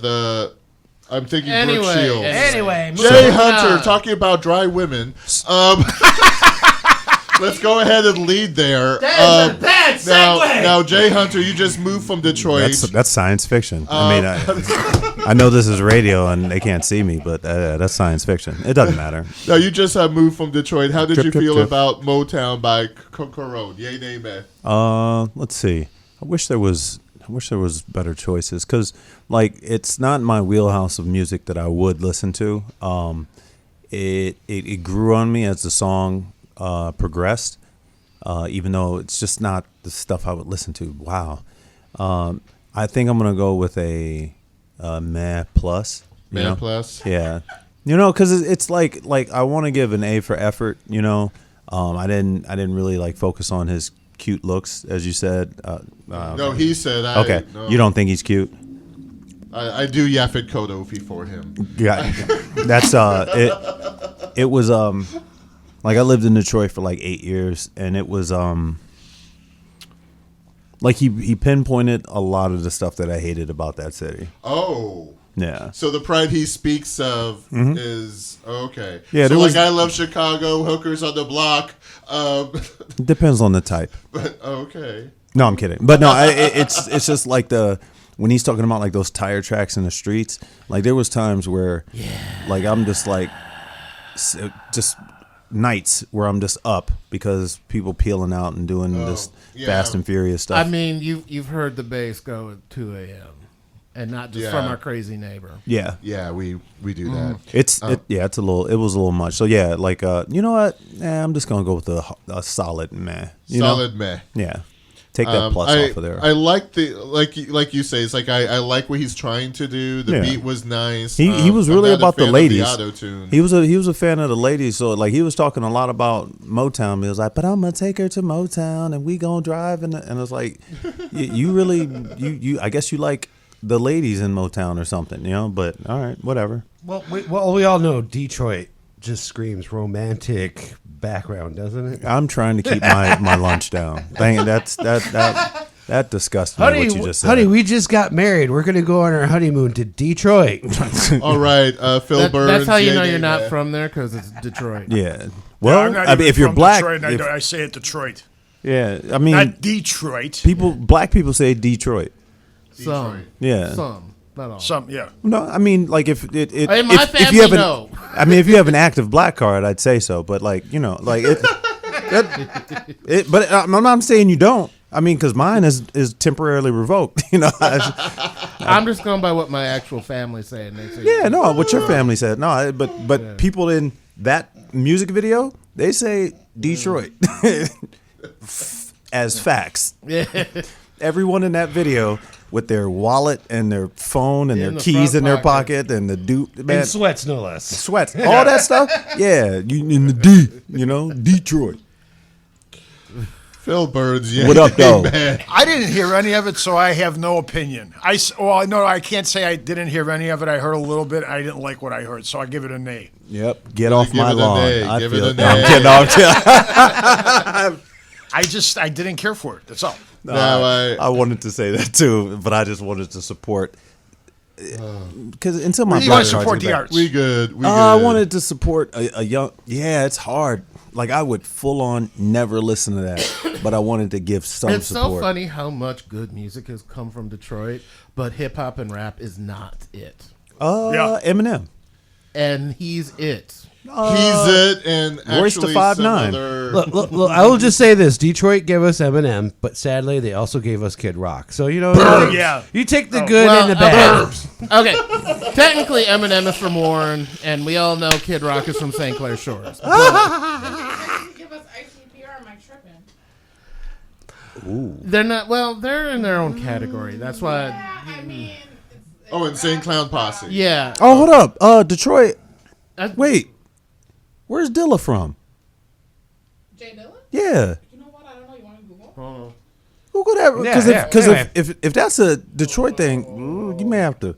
I'm thinking Brooke Shields. Anyway, Jay Hunter talking about dry women. Let's go ahead and lead there. That is a bad segue. Now, Jay Hunter, you just moved from Detroit. That's science fiction. I know this is radio and they can't see me, but that's science fiction. It doesn't matter. Now, you just moved from Detroit. How did you feel trip. about Motown by Que4? Yay, nay, meh. Let's see. I wish there was better choices because, it's not my wheelhouse of music that I would listen to. It grew on me as the song progressed, even though it's just not the stuff I would listen to. Wow. I think I'm gonna go with a meh plus. Meh plus. Yeah. Because it's like I want to give an A for effort. I didn't really focus on his cute looks, as you said. No, he said. Okay. No. You don't think he's cute? I do Yaphet Kodofi for him. Yeah. That's It was I lived in Detroit for 8 years, and it was he pinpointed a lot of the stuff that I hated about that city. Oh. Yeah. So the pride he speaks of is okay. Yeah. So I love Chicago, hookers on the block. Depends on the type. But okay. No, I'm kidding. But no, it's just when he's talking about those tire tracks in the streets. There was times where, I'm just just nights where I'm just up because people peeling out and doing this Fast and Furious stuff. I mean, you've heard the bass go at 2 a.m. and not just from our crazy neighbor. Yeah. Yeah, we do that. It was a little much. So yeah, you know what? I'm just gonna go with a solid meh. Solid meh. Yeah. Take that plus off of there. I like the like you say. It's I like what he's trying to do. The beat was nice. He was really about the ladies. Auto-tune. He was a fan of the ladies. So he was talking a lot about Motown. He was like, but I'm gonna take her to Motown and we gonna drive and it's you really I guess you like the ladies in Motown or something, But all right, whatever. Well, we all know Detroit just screams romantic background, doesn't it? I'm trying to keep my lunch down. Dang, that disgusts me. Honey, what you just said. Honey, we just got married. We're gonna go on our honeymoon to Detroit. All right, Phil Burns. That's how you know you're not from there because it's Detroit. Yeah. Well, I'm not if you're from black, Detroit, I say it Detroit. Yeah, I mean, not Detroit. Black people say Detroit. Some. Yeah. Some. Not all. Some. Yeah. No, I mean, if in my if you family, have I mean, if you have an active black card, I'd say so. But but I'm not saying you don't. I mean, because mine is temporarily revoked. I'm just going by what my actual family say, and they say. Yeah, no, what your family said. No, but people in that music video, they say Detroit as facts. Yeah. Everyone in that video with their wallet and their phone and In their the keys front in their pocket. pocket and the And sweats, no less. sweats, all that stuff. Yeah, you in the Detroit. Phil Burns. Yeah. What up, though? I didn't hear any of it, so I have no opinion. I can't say I didn't hear any of it. I heard a little bit. I didn't like what I heard, so I give it a nay. Yep, get off Give my it a lawn. nay. I Give it feel a I'm nay. kidding. I'm kidding. I didn't care for it. That's all. I wanted to say that too, but I just wanted to support because until my You want black to cards support are the back- arts. We good. I wanted to support a young. Yeah, it's hard. I would full on never listen to that, but I wanted to give some It's support. so funny how much good music has come from Detroit, but hip hop and rap is not it. Yeah. Eminem. And he's it. He's It, and Royce the actually 5'9". some other. Look, I will just say this: Detroit gave us Eminem, but sadly, they also gave us Kid Rock. So you know, Yeah. you take the good and the bad. Okay, technically Eminem is from Warren, and we all know Kid Rock is from St. Clair Shores. Give us ICPR, am I tripping? They're not. Well, they're in their own category. That's why. Yeah, I mean, Oh, Insane Clown Posse. Yeah. Oh, hold up. Detroit. That- Wait. Where's Dilla from? Jay Dilla? Yeah. You know what? I don't know. You want to Google? Google that. Because Yeah, if that's a Detroit thing, you may have to.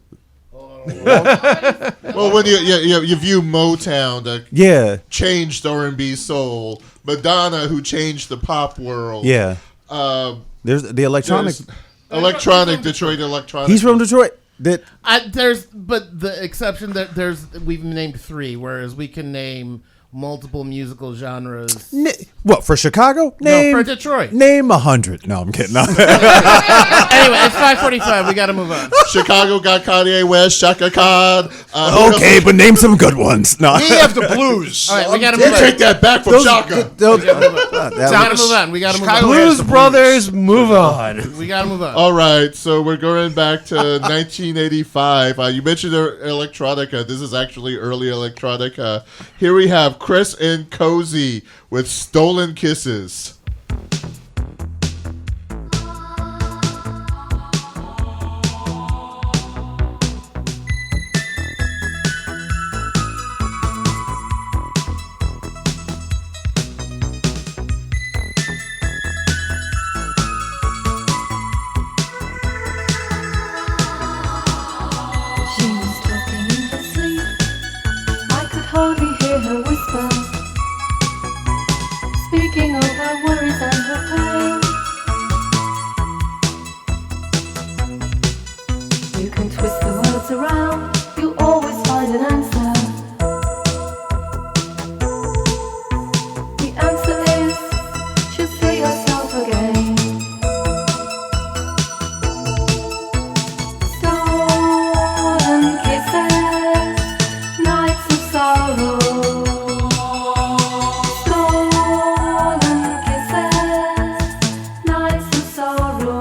Well, when you view Motown, that changed R&B soul, Madonna, who changed the pop world. Yeah. There's the electronic. Detroit electronic. He's from Detroit. But the exception that we've named 3, whereas we can name multiple musical genres. What, for Chicago? No, for Detroit. Name 100. No, I'm kidding. No. Anyway, it's 5:45. We got to move on. Chicago got Kanye West, Shaka Khan. Okay, but name some good ones. No. We have the blues. All right, we got to You move on. take that back from Shaka. We got to move on. We got to move on. Blues Brothers, move on. We got to move on. All right, so we're going back to 1985. You mentioned electronica. This is actually early electronica. Here we have Chris and Cozy with Stolen Kisses. She was talking in her sleep. I could hardly hear her whisper, speaking of her worries and her pain. You can twist the words around, you'll always find an answer. The answer is, just be yourself again. Stolen kisses, nights of sorrow. Stolen kisses, nights of sorrow.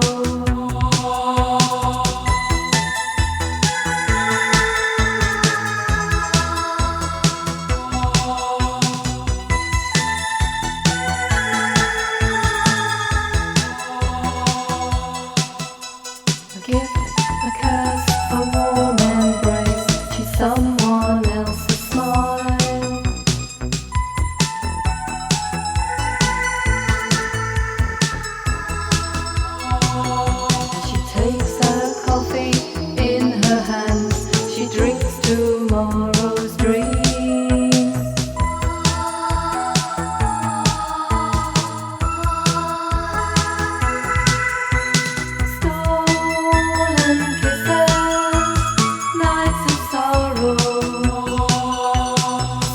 A gift, a curse, a warm embrace. She's someone else's smile. She takes her coffee in her hands. She drinks tomorrow's dreams. Stolen kisses, nights of sorrow.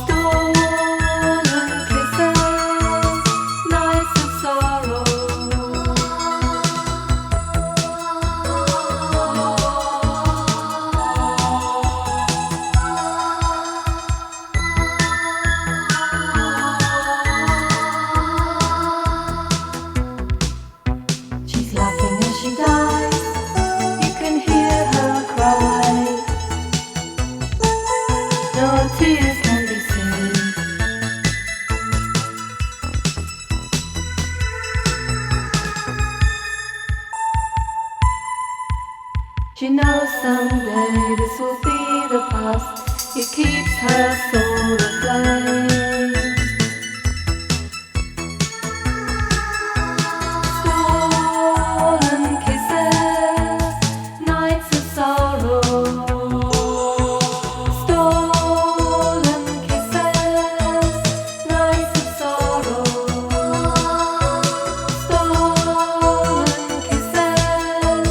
Stolen kisses, nights of sorrow. She's laughing as she dies. You can hear her cry. No tears can be seen. She knows someday this will be the past. It keeps her soul aflame. Stolen kisses, nights of sorrow. Stolen kisses, nights of sorrow. Stolen kisses,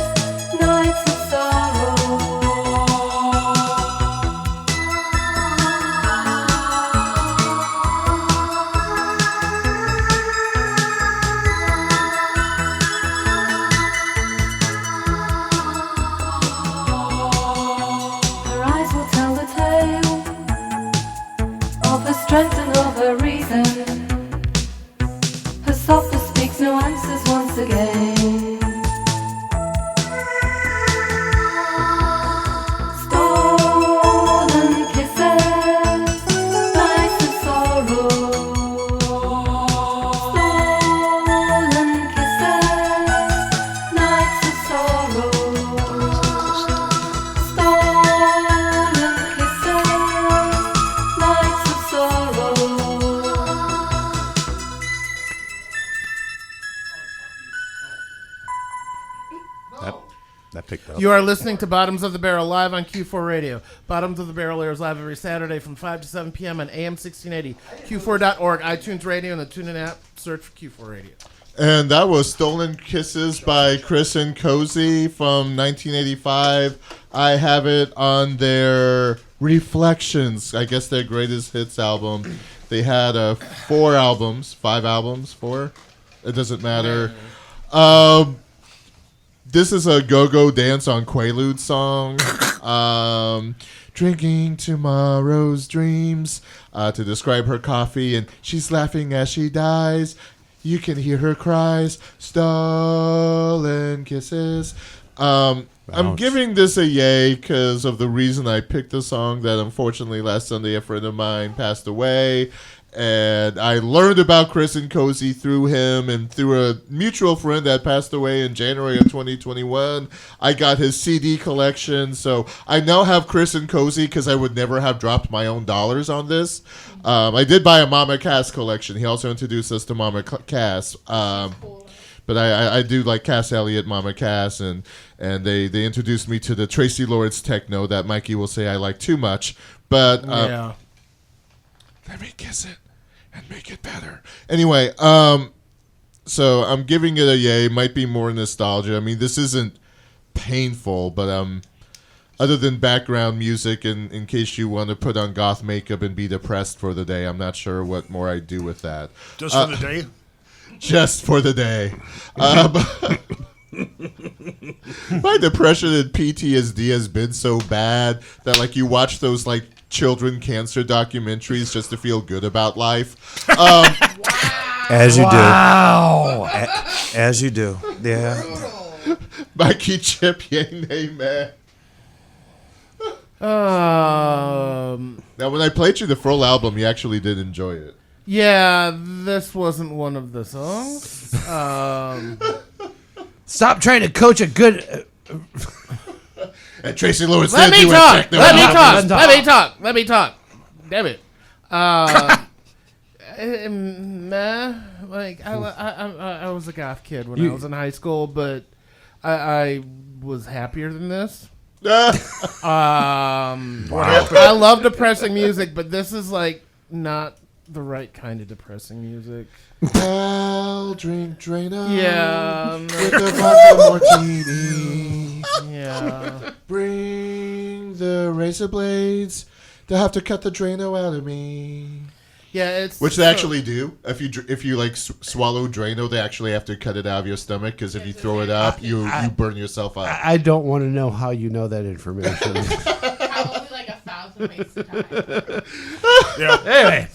nights of sorrow. again. Stolen kisses, nights of sorrow. Stolen kisses, nights of sorrow. Stolen kisses, nights of sorrow. That picked up. You are listening to Bottoms of the Barrel live on Que4 Radio. Bottoms of the Barrel airs live every Saturday from 5 to 7 p.m. on AM 1680, Q4.org, iTunes Radio, and the TuneIn app. Search for Que4 Radio. And that was Stolen Kisses by Chris and Cozy from 1985. I have it on their Reflections, I guess their greatest hits album. They had 4 albums, 5 albums, 4? It doesn't matter. This is a go-go dance on Quaalude song. Drinking tomorrow's dreams to describe her coffee, and she's laughing as she dies. You can hear her cries. Stolen kisses. I'm giving this a yay because of the reason I picked the song that unfortunately last Sunday a friend of mine passed away. And I learned about Chris and Cozy through him and through a mutual friend that passed away in January of 2021. I got his CD collection, so I now have Chris and Cozy because I would never have dropped my own dollars on this. I did buy a Mama Cass collection. He also introduced us to Mama Cass. But I do like Cass Elliot, Mama Cass, and they introduced me to the Tracy Lords techno that Mikey will say I like too much. But Yeah. let me kiss it and make it better. Anyway, so I'm giving it a yay. Might be more nostalgia. I mean, this isn't painful, but other than background music, and in case you want to put on goth makeup and be depressed for the day, I'm not sure what more I'd do with that. Just for the day? Just for the day. My depression and PTSD has been so bad that, like, you watch those, like, children cancer documentaries just to feel good about life. As you Wow. do. As you do. Yeah. Mikey Chip, yay, nay, man. Now, when I played you the full album, you actually did enjoy it. Yeah, this wasn't one of the songs. Stop trying to coach a good. And Tracy Lewis Let did me do a talk. techno Let me album. talk. Let me talk. Let me talk. Damn it. Meh. Like I was a goth kid when I was in high school, but I was happier than this. I love depressing music, but this is like not the right kind of depressing music. I'll drink Drano. Yeah. With a vodka martini. Yeah. Bring the razor blades. They'll have to cut the Drano out of me. Yeah, it's which they actually do. If you like swallow Drano, they actually have to cut it out of your stomach because if you throw it up, you burn yourself up. I don't want to know how you know that information. Probably like 1,000 ways to die. Yeah. Anyway.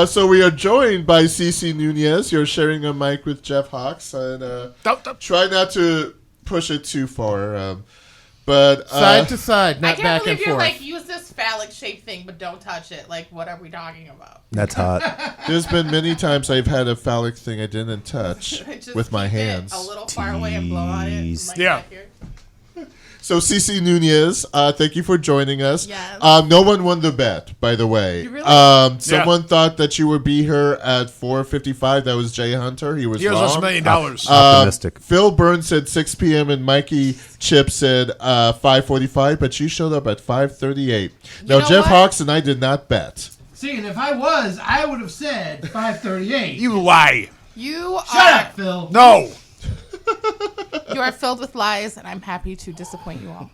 So we are joined by Cece Nunez. You're sharing a mic with Jeff Hawks, and try not to push it too far. But side to side, not I can't back believe and you're forth. like, use this phallic shaped thing, but don't touch it. Like, what are we talking about? That's hot. There's been many times I've had a phallic thing I didn't touch Just with my keep it hands. a little far away and blow on it. Like Yeah. back here. So Cece Nunez, thank you for joining us. Yes. No one won the bet, by the way. You really? Someone thought that you would be here at 4:55. That was Jay Hunter. He was He owes wrong. us $1 million. Optimistic. Phil Burns said 6 p.m. and Mikey Chip said 5:45, but you showed up at 5:38. Now know Jeff what? Hawks and I did not bet. See, and if I was, I would have said 5:38. You lie. You Shut are up, Phil. No. you are filled with lies, and I'm happy to disappoint you all.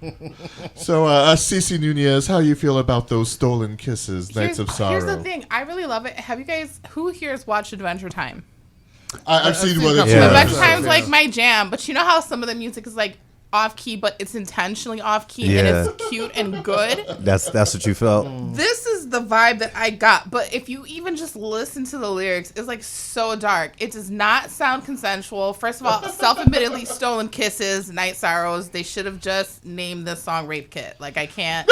So Cece Nunez, how you feel about those stolen kisses, Nights of Sorrow? Here's the thing. I really love it. Have you guys, who here has watched Adventure Time? I've seen what it's Yeah. Adventure Time is like my jam, but you know how some of the music is like off key, but it's intentionally off key and it's cute and good. That's what you felt. This is the vibe that I got. But if you even just listen to the lyrics, it's like so dark. It does not sound consensual. First of all, self-admittedly stolen kisses, night sorrows. They should have just named this song Rape Kit. Like, I can't.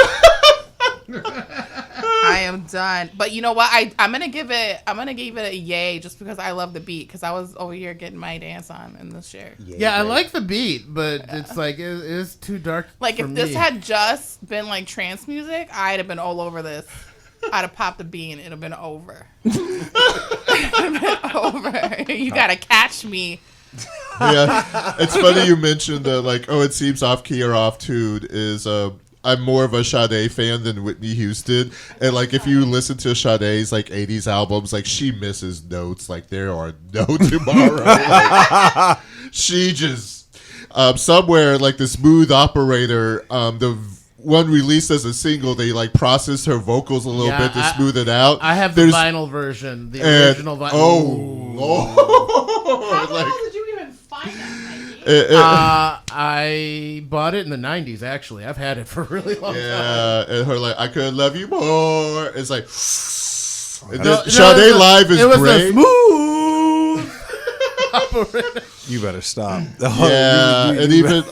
I am done. But you know what? I'm gonna give it a yay just because I love the beat, because I was over here getting my dance on in this chair. Yeah, I like the beat, but it's like it is too dark. Like for if this me. had just been like trance music, I'd have been all over this. I'd have popped a bean. It'd have been over. It'd have been over. You gotta catch me. Yeah, it's funny you mentioned the like. Oh, it seems off key or off tuned. I'm more of a Sade fan than Whitney Houston, and like if you listen to Sade's like '80s albums, like she misses notes like there are no tomorrow. Like, she just somewhere like the Smooth Operator, the one released as a single, they like processed her vocals a little bit to smooth it out. I have the vinyl version, the original vinyl. How the hell did you even find that? I bought it in the 90s, actually. I've had it for a really long time. Yeah, and her like, I could love you more. It's like, and Sade live is it was great. A smooth operator. You better stop. Yeah, and even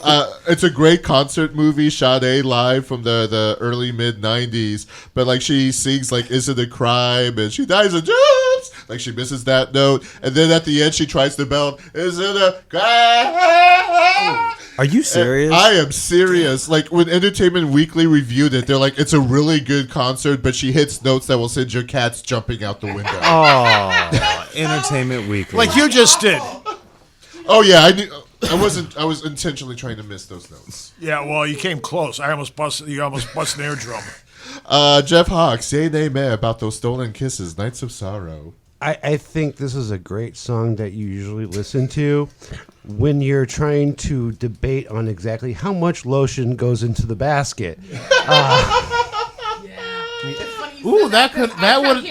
it's a great concert movie, Sade live from the early mid '90s. But like she sings like "Is It a Crime?" and she dies of jumps. Like she misses that note, and then at the end she tries to belt "Is it a crime?" Are you serious? And I am serious. Like when Entertainment Weekly reviewed it, they're like, "It's a really good concert, but she hits notes that will send your cats jumping out the window." Oh, Entertainment Weekly, like you just did. Oh yeah, I knew. I was intentionally trying to miss those notes. Yeah, well, you came close. You almost bust an eardrum. Jeff Hawks, yay, nay, meh about those stolen kisses, Nights of Sorrow. I think this is a great song that you usually listen to when you're trying to debate on exactly how much lotion goes into the basket. Ooh, that would.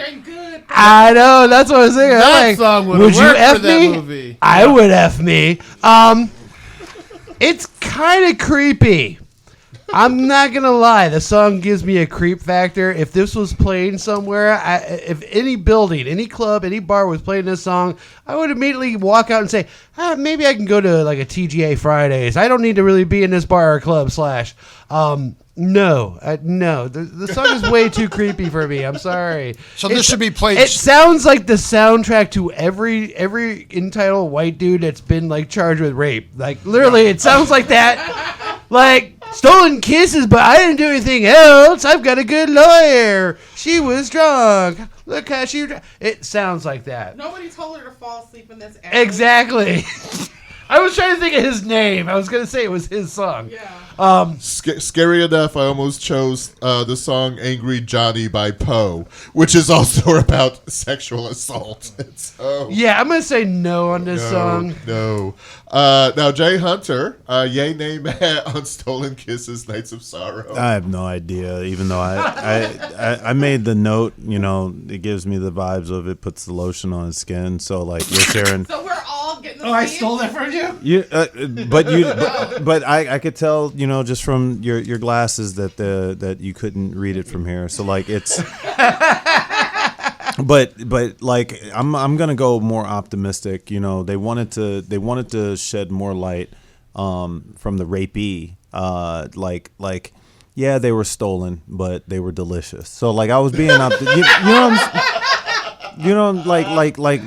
I know, that's what I was thinking. That like, song would you work F for that me? movie. I would F me. It's kind of creepy. I'm not gonna lie. The song gives me a creep factor. If this was playing somewhere, if any building, any club, any bar was playing this song, I would immediately walk out and say, maybe I can go to like a TGA Fridays. I don't need to really be in this bar or club / No. The song is way too creepy for me. I'm sorry. So this should be played. It sounds like the soundtrack to every entitled white dude that's been like charged with rape. Like literally, it sounds like that. Like stolen kisses, but I didn't do anything else. I've got a good lawyer. She was drunk. Look how she. It sounds like that. Nobody told her to fall asleep in this. Exactly. I was trying to think of his name. I was going to say it was his song. Yeah. Scary enough, I almost chose the song Angry Johnny by Poe, which is also about sexual assault. So, yeah, I'm going to say no on this song. No. Now, Jay Hunter, yay, nay, meh on Stolen Kisses, Nights of Sorrow. I have no idea, even though I made the note, it gives me the vibes of it puts the lotion on his skin. So, like, you're sharing. So we're all getting the I stole that from you? But I could tell, just from your glasses that you couldn't read it from here. So like it's, but like I'm gonna go more optimistic. They wanted to shed more light from the rapey. Like yeah, they were stolen, but they were delicious. So like I was being like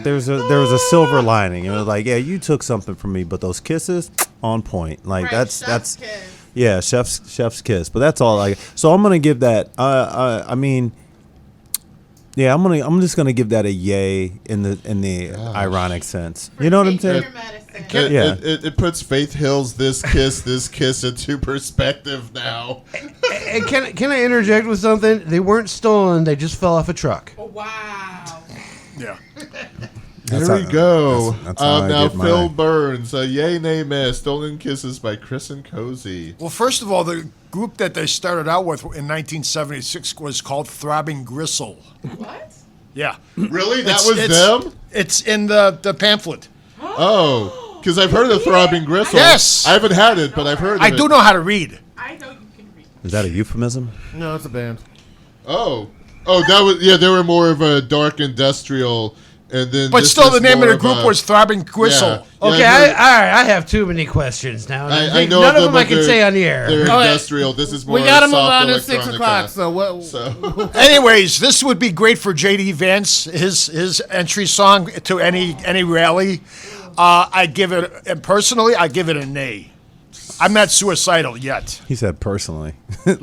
there was a silver lining. It was like, yeah, you took something from me, but those kisses on point. Like right, that's kiss. Yeah, chef's kiss. But that's all so I'm gonna give that I'm just gonna give that a yay in the ironic sense. You know what I'm saying? It puts Faith Hill's this kiss into perspective now. Can I interject with something? They weren't stolen. They just fell off a truck. Oh, wow. Yeah. There we go. That's how now, Phil mine. Burns, yay, nay, meh, Stolen Kisses by Chris and Cozy. Well, first of all, the group that they started out with in 1976 was called Throbbing Gristle. What? Yeah. Really? That was them? It's in the pamphlet. Oh. Because I've heard of throbbing gristle. Yes. I haven't had it, but I've heard of it. I do know how to read. I know you can read. Is that a euphemism? No, it's a band. Oh, that was they were more of a dark industrial, and then. But this still, is the name of more the group was Throbbing Gristle. Yeah. Okay, Yeah, all right. I have too many questions now. And I think know none of them but I can they're- say on the air. They're Okay. industrial. This is more. We gotta move soft on to 6 electronica. o'clock. So what? Anyways, this would be great for JD Vance, his entry song to any rally. I give it, and personally, I give it a nay. I'm not suicidal yet. He said personally. Well,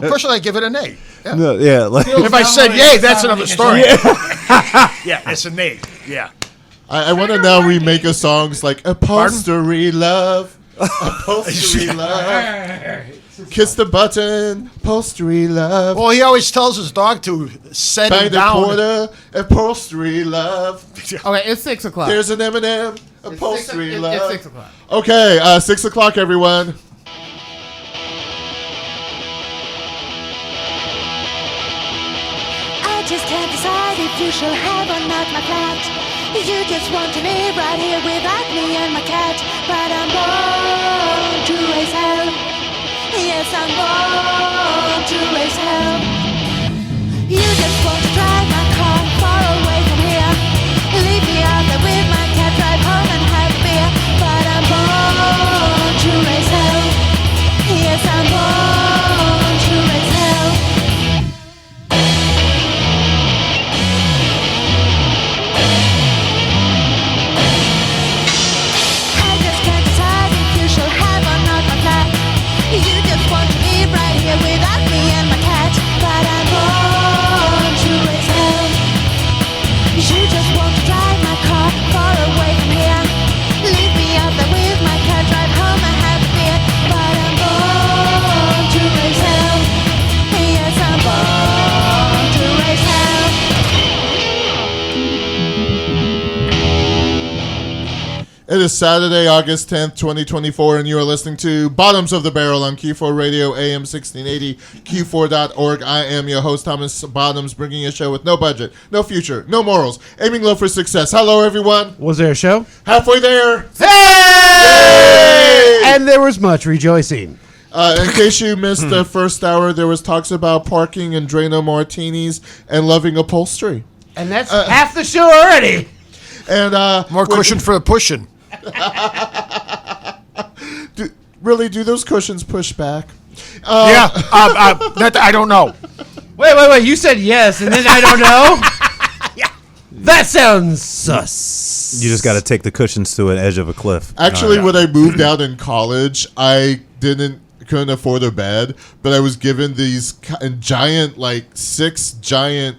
personally, I give it a nay. Yeah. No, yeah. Like, If I said yay, that's another story. Yeah, it's a nay. Yeah. I want to now remake a songs like upholstery love, upholstery love, kiss the button, upholstery love. Well, he always tells his dog to set him Find a down. quarter, upholstery love. Okay, it's 6 o'clock. There's an M&M, upholstery It's love. 6 o'clock. Okay, 6 o'clock, everyone. I just can't decide if you shall have or not my flat. You just want to live right here without me and my cat. But I'm born to raise hell. Yes, I'm born to raise hell. You just want to drive my car far away from here. Leave me out there with my cat, drive home and have a beer. But I'm born to raise hell. Yes, I'm born to raise hell. I just can't decide if you shall have or not my flat. You just want to live right here without me and my cat. But I'm born to raise hell. You just want to drive my car far away from here. Leave me out there with my cat, drive home and have a beer. But I'm born to raise hell. Yes, I'm born to raise hell. It is Saturday, August 10th, 2024, and you are listening to Bottoms of the Barrel on Que4 Radio, AM 1680, Q4.org. I am your host, Thomas Bottoms, bringing a show with no budget, no future, no morals, aiming low for success. Hello, everyone. Was there a show? Halfway there. Hey! And there was much rejoicing. In case you missed the first hour, there was talks about parking and Drano martinis and loving upholstery. And that's half the show already. And More cushion for the pushing. do those cushions push back? That I don't know. Wait. You said yes, and then I don't know? Yeah. That sounds sus. you just got to take the cushions to an edge of a cliff. Actually, when I moved out in college, I couldn't afford a bed, but I was given these giant, like 6 giant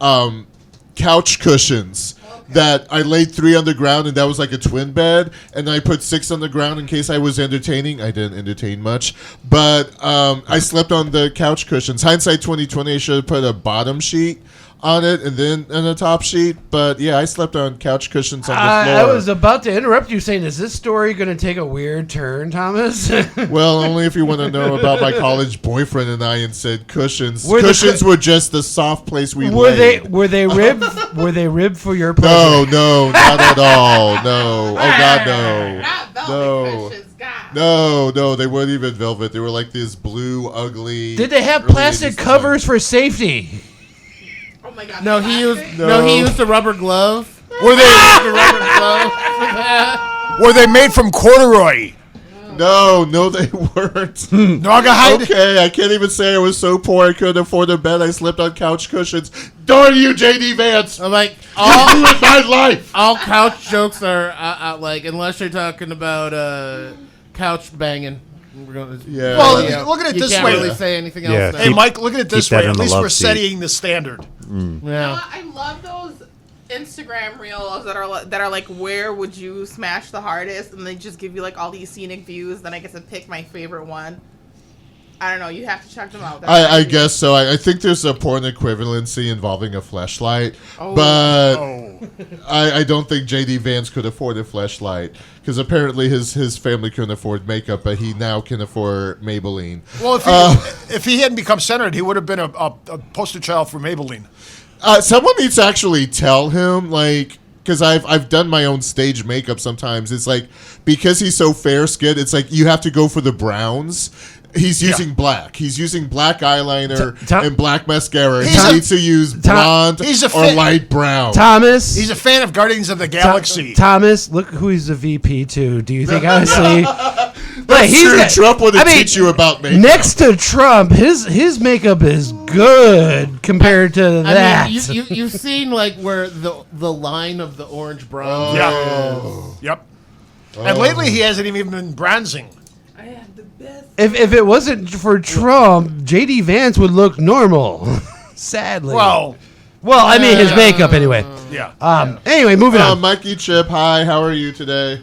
couch cushions that I laid 3 on the ground, and that was like a twin bed, and I put 6 on the ground in case I was entertaining. I didn't entertain much, but I slept on the couch cushions. Hindsight 2020, I should have put a bottom sheet on it and then on a top sheet, but yeah, I slept on couch cushions on the floor. I was about to interrupt you saying, is this story going to take a weird turn, Thomas? Well, only if you want to know about my college boyfriend and I, and said cushions. Were the Cushions were just the soft place we Were laid. they ribbed? Were they ribbed for your pleasure? No, not at all. No. Oh God, no. Not velvet No. cushions, God. No, they weren't even velvet. They were like this blue, ugly. Did they have early plastic 80s covers for safety? Oh my God. No, he used the rubber glove. Were they The rubber glove for that. were they made from corduroy? No, they weren't. Naugahyde? Okay, I can't even say I was so poor I couldn't afford a bed. I slept on couch cushions. Darn you, JD Vance! I'm like, You ruined my life. all couch jokes are like, unless you're talking about couch banging. We're gonna, Yeah. Well, look at it you this can't way. really say anything else. Yeah, now. Hey, Mike, look at it this keep that way. in At the least love we're seat. setting the standard. Yeah. I love those Instagram reels that are like, where would you smash the hardest? And they just give you like all these scenic views. Then I get to pick my favorite one. I don't know. You have to check them out. I guess so. I think there's a porn equivalency involving a fleshlight, but I don't think JD Vance could afford a fleshlight because apparently his family couldn't afford makeup, but he now can afford Maybelline. Well, if he hadn't become centered, he would have been a poster child for Maybelline. Someone needs to actually tell him, like, because I've done my own stage makeup sometimes. It's like, because he's so fair skinned, it's like you have to go for the browns. He's using black. He's using black eyeliner and black mascara. He needs to use blonde or light brown. Thomas. He's a fan of Guardians of the Galaxy. Thomas, look who he's a VP to. Do you think honestly? Trump would teach you about makeup. Next to Trump, his makeup is good compared to that. I mean, you've seen like where the line of the orange brown. Yep. And lately he hasn't even been bronzing. If it wasn't for Trump, JD Vance would look normal. Sadly. Well, I mean his makeup anyway. Yeah. Anyway, moving on. Mikey Chip, hi. How are you today?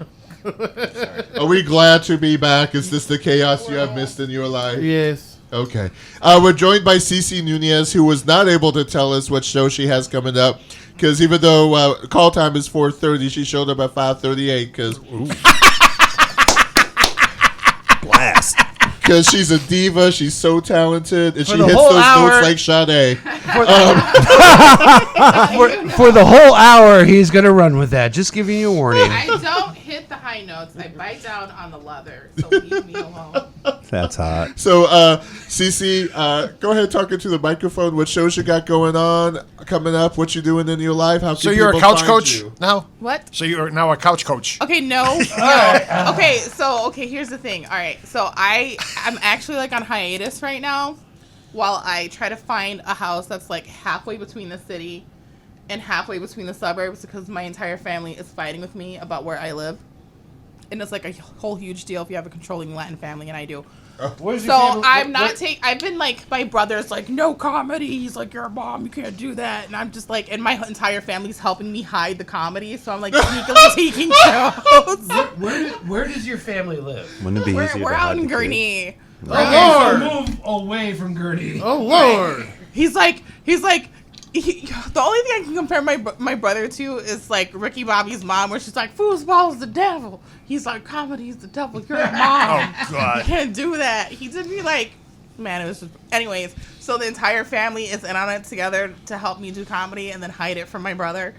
Are we glad to be back? Is this the chaos you have missed in your life? Yes. Okay. We're joined by Cece Nunez, who was not able to tell us what show she has coming up, because even though call time is 4:30, she showed up at 5:38 because. Blast. Because she's a diva, she's so talented, and she the hits whole those hour- notes like Sade. For the whole hour, he's gonna run with that. Just giving you a warning. I don't hit the high notes. I bite down on the leather. So leave me alone. That's hot. So, Cece, go ahead, talk into the microphone. What shows you got going on, coming up? What you doing in your life? How can So you're a people couch find coach you? now? What? So you're now a couch coach. Okay, no. Okay, here's the thing. All right, so I'm actually like on hiatus right now while I try to find a house that's like halfway between the city and halfway between the suburbs, because my entire family is fighting with me about where I live. And it's like a whole huge deal if you have a controlling Latin family, and I do. So I'm not I've been like, my brother's like, no comedy. He's like, you're a mom, you can't do that. And I'm just like, and my entire family's helping me hide the comedy. So I'm like sneakily taking shows. Where does your family live? Wouldn't it be easier We're to out hide in the kid? Gurney. Oh Lord! Move away from Gertie. Oh Lord! He's like, the only thing I can compare my brother to is like Ricky Bobby's mom, where she's like, foosball's the devil. He's like, comedy's the devil. You're a mom. Oh, God. You can't do that. He did me like, man, it was just, anyways. So the entire family is in on it together to help me do comedy and then hide it from my brother.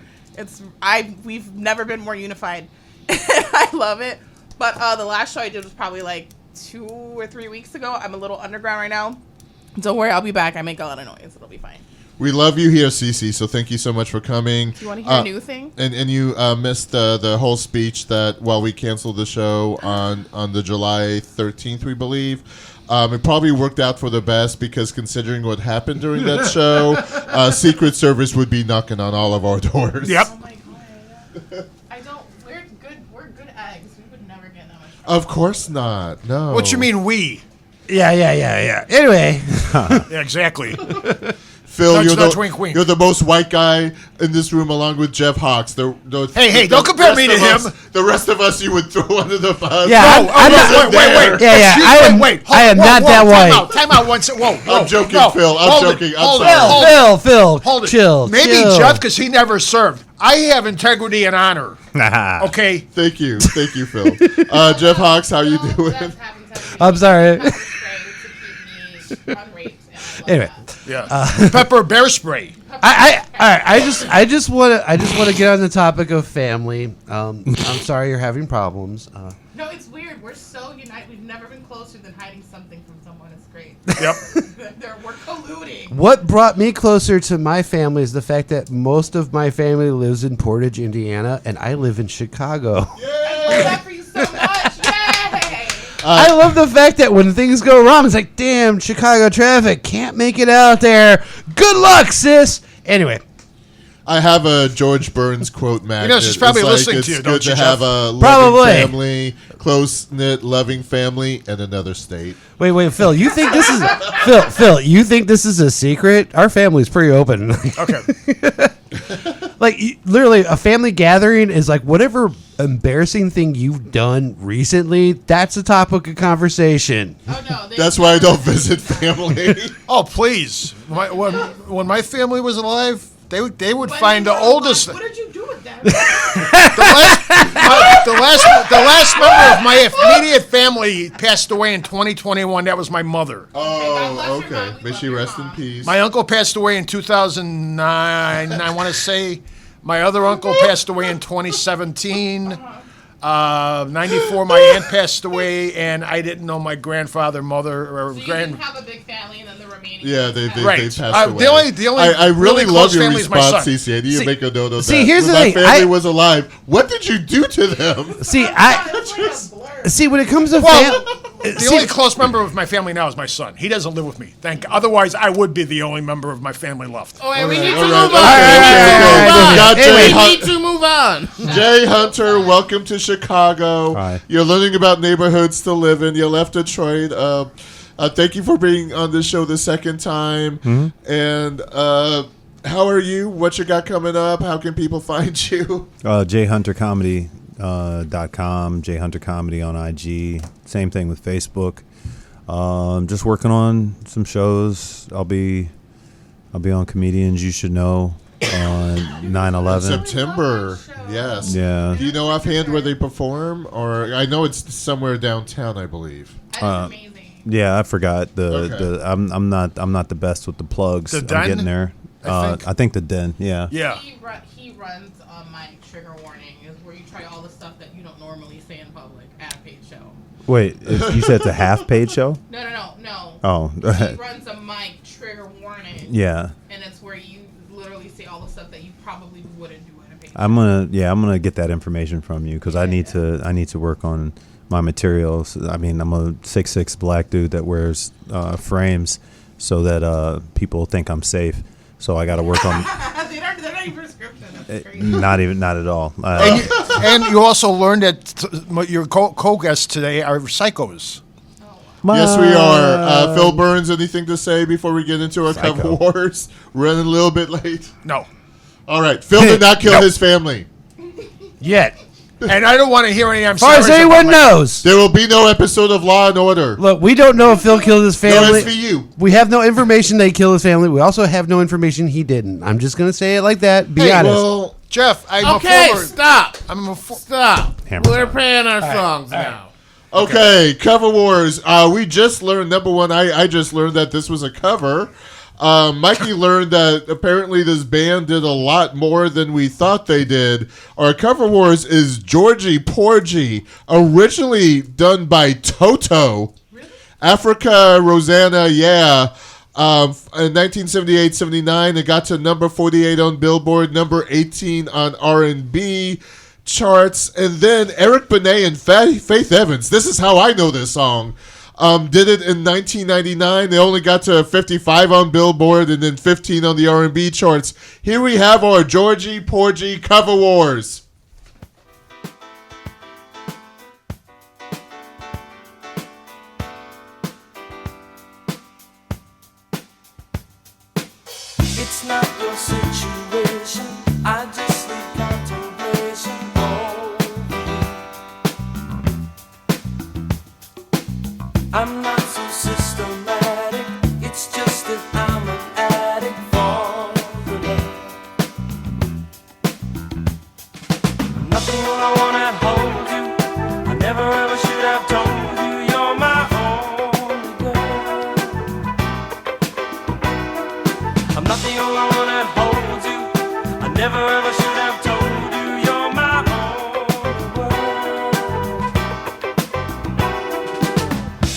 We've never been more unified. I love it. But the last show I did was probably like 2 or 3 weeks ago. I'm a little underground right now. Don't worry, I'll be back. I make a lot of noise. It'll be fine. We love you here, Cece, so thank you so much for coming. Do you want to hear a new thing? And you missed the whole speech that while we canceled the show on the July 13th, we believe. It probably worked out for the best, because considering what happened during that show, Secret Service would be knocking on all of our doors. Yep. Oh my god. We're good eggs. We would never get that much. Of course not. No. What you mean we? Yeah. Anyway. Yeah, exactly. Phil, Nudge, wink, wink. you're the most white guy in this room, along with Jeff Hawks. Hey, don't compare me to him. The rest of us, you would throw under the bus. Yeah, Wait. Yeah, Wait. I am not that white. Time out. Whoa. I'm joking, No, Phil. I'm hold it, joking. hold I'm it, sorry. hold it. Phil, Hold it. chill. Maybe chill. Jeff, because he never served. I have integrity and honor. Okay. Thank you, Phil. Jeff Hawks, how you doing? I'm sorry. Anyway, Yeah. Pepper bear spray. I just want to get on the topic of family. I'm sorry you're having problems. No, it's weird. We're so united. We've never been closer than hiding something from someone. It's great. Yep. We're colluding. What brought me closer to my family is the fact that most of my family lives in Portage, Indiana, and I live in Chicago. I love that for you so much. Yay! I love the fact that when things go wrong, it's like, damn, Chicago traffic, can't make it out there. Good luck, sis. Anyway. I have a George Burns quote, Matt. She's probably listening to you, It's don't good you, to have Jeff? a loving Probably. family, close-knit, loving family, in another state. Wait, Phil, you think this is Phil, you think this is a secret? Our family's pretty open. Okay. Like, literally, a family gathering is like whatever embarrassing thing you've done recently, that's a topic of conversation. Oh, no. That's why I don't visit family. Oh, please. When my family was alive, they would find the oldest. What did you do with that? the last member of my immediate family passed away in 2021. That was my mother. Oh, okay. May she rest in peace. My uncle passed away in 2009. I want to say My other uncle passed away in 2017. 94, my aunt passed away, and I didn't know my grandfather, mother, or So you grand. didn't have a big family, and then the remaining. Yeah, they Right. passed away. The only I really love close your family is my response, son. CC. I need to make a note of see, that. here's When the my thing, family was alive, what did you do to them? See, see when it comes to The only close member of my family now is my son. He doesn't live with me. Otherwise, I would be the only member of my family left. Oh, and we need to all move right, on. okay. We need to move on. Jay Hunter, welcome to Chicago. Hi. You're learning about neighborhoods to live in. You left Detroit. Thank you for being on the show the second time. Mm-hmm. And how are you? What you got coming up? How can people find you? jhuntercomedy.com, Jay Hunter Comedy on IG. Same thing with Facebook. Just working on some shows. I'll be on Comedians You Should Know on 9/11. September. Yes. Yeah. Do you know offhand where they perform? Or I know it's somewhere downtown, I believe. Yeah, I forgot Okay. the. I'm not the best with the plugs. The I'm Den? getting there. I think the Den. Yeah. Yeah. He runs my trigger warning, is where you try all the stuff that you don't normally say in public at a paid show. Wait, you said it's a half-paid show? No. Oh. He runs a mic trigger warning. Yeah. And it's where you literally say all the stuff that you probably wouldn't do at a paid show. I'm gonna get that information from you because I need to work on my materials. I mean, I'm a 6'6" black dude that wears frames so that people think I'm safe. So I got to work on. They're not even prescription. That's crazy. Not at all. And you also learned that your co-guests today are psychos. Yes, we are. Phil Burns, anything to say before we get into our Psycho. cover wars? Running a little bit late. No. All right. Phil did not kill his family. Yet. And I don't want to hear any. As far as anyone knows. There will be no episode of Law and Order. Look, we don't know if Phil killed his family. No SVU. We have no information they killed his family. We also have no information he didn't. I'm just going to say it like that. Be honest. Well, Jeff, I'm Okay, a former. stop. I'm Stop. Hammer We're time. playing our songs now. okay, cover wars. We just learned, number one, I just learned that this was a cover. Mikey learned that apparently this band did a lot more than we thought they did. Our cover wars is Georgie Porgy, originally done by Toto. Really? Africa Rosanna, yeah. In 1978-79, it got to number 48 on Billboard, number 18 on R&B charts, and then Eric Benet and Faith Evans. This is how I know this song. Did it in 1999. They only got to 55 on Billboard and then 15 on the R&B charts. Here we have our Georgie Porgy cover wars. It's not your situation. I just need contemplation over you. I'm not so systematic. It's just that I'm an addict for your love. Nothing when I wanna hold you. I never ever should have told you you're my only girl. I'm not the only one that holds you. I never ever should have told you you're my only world.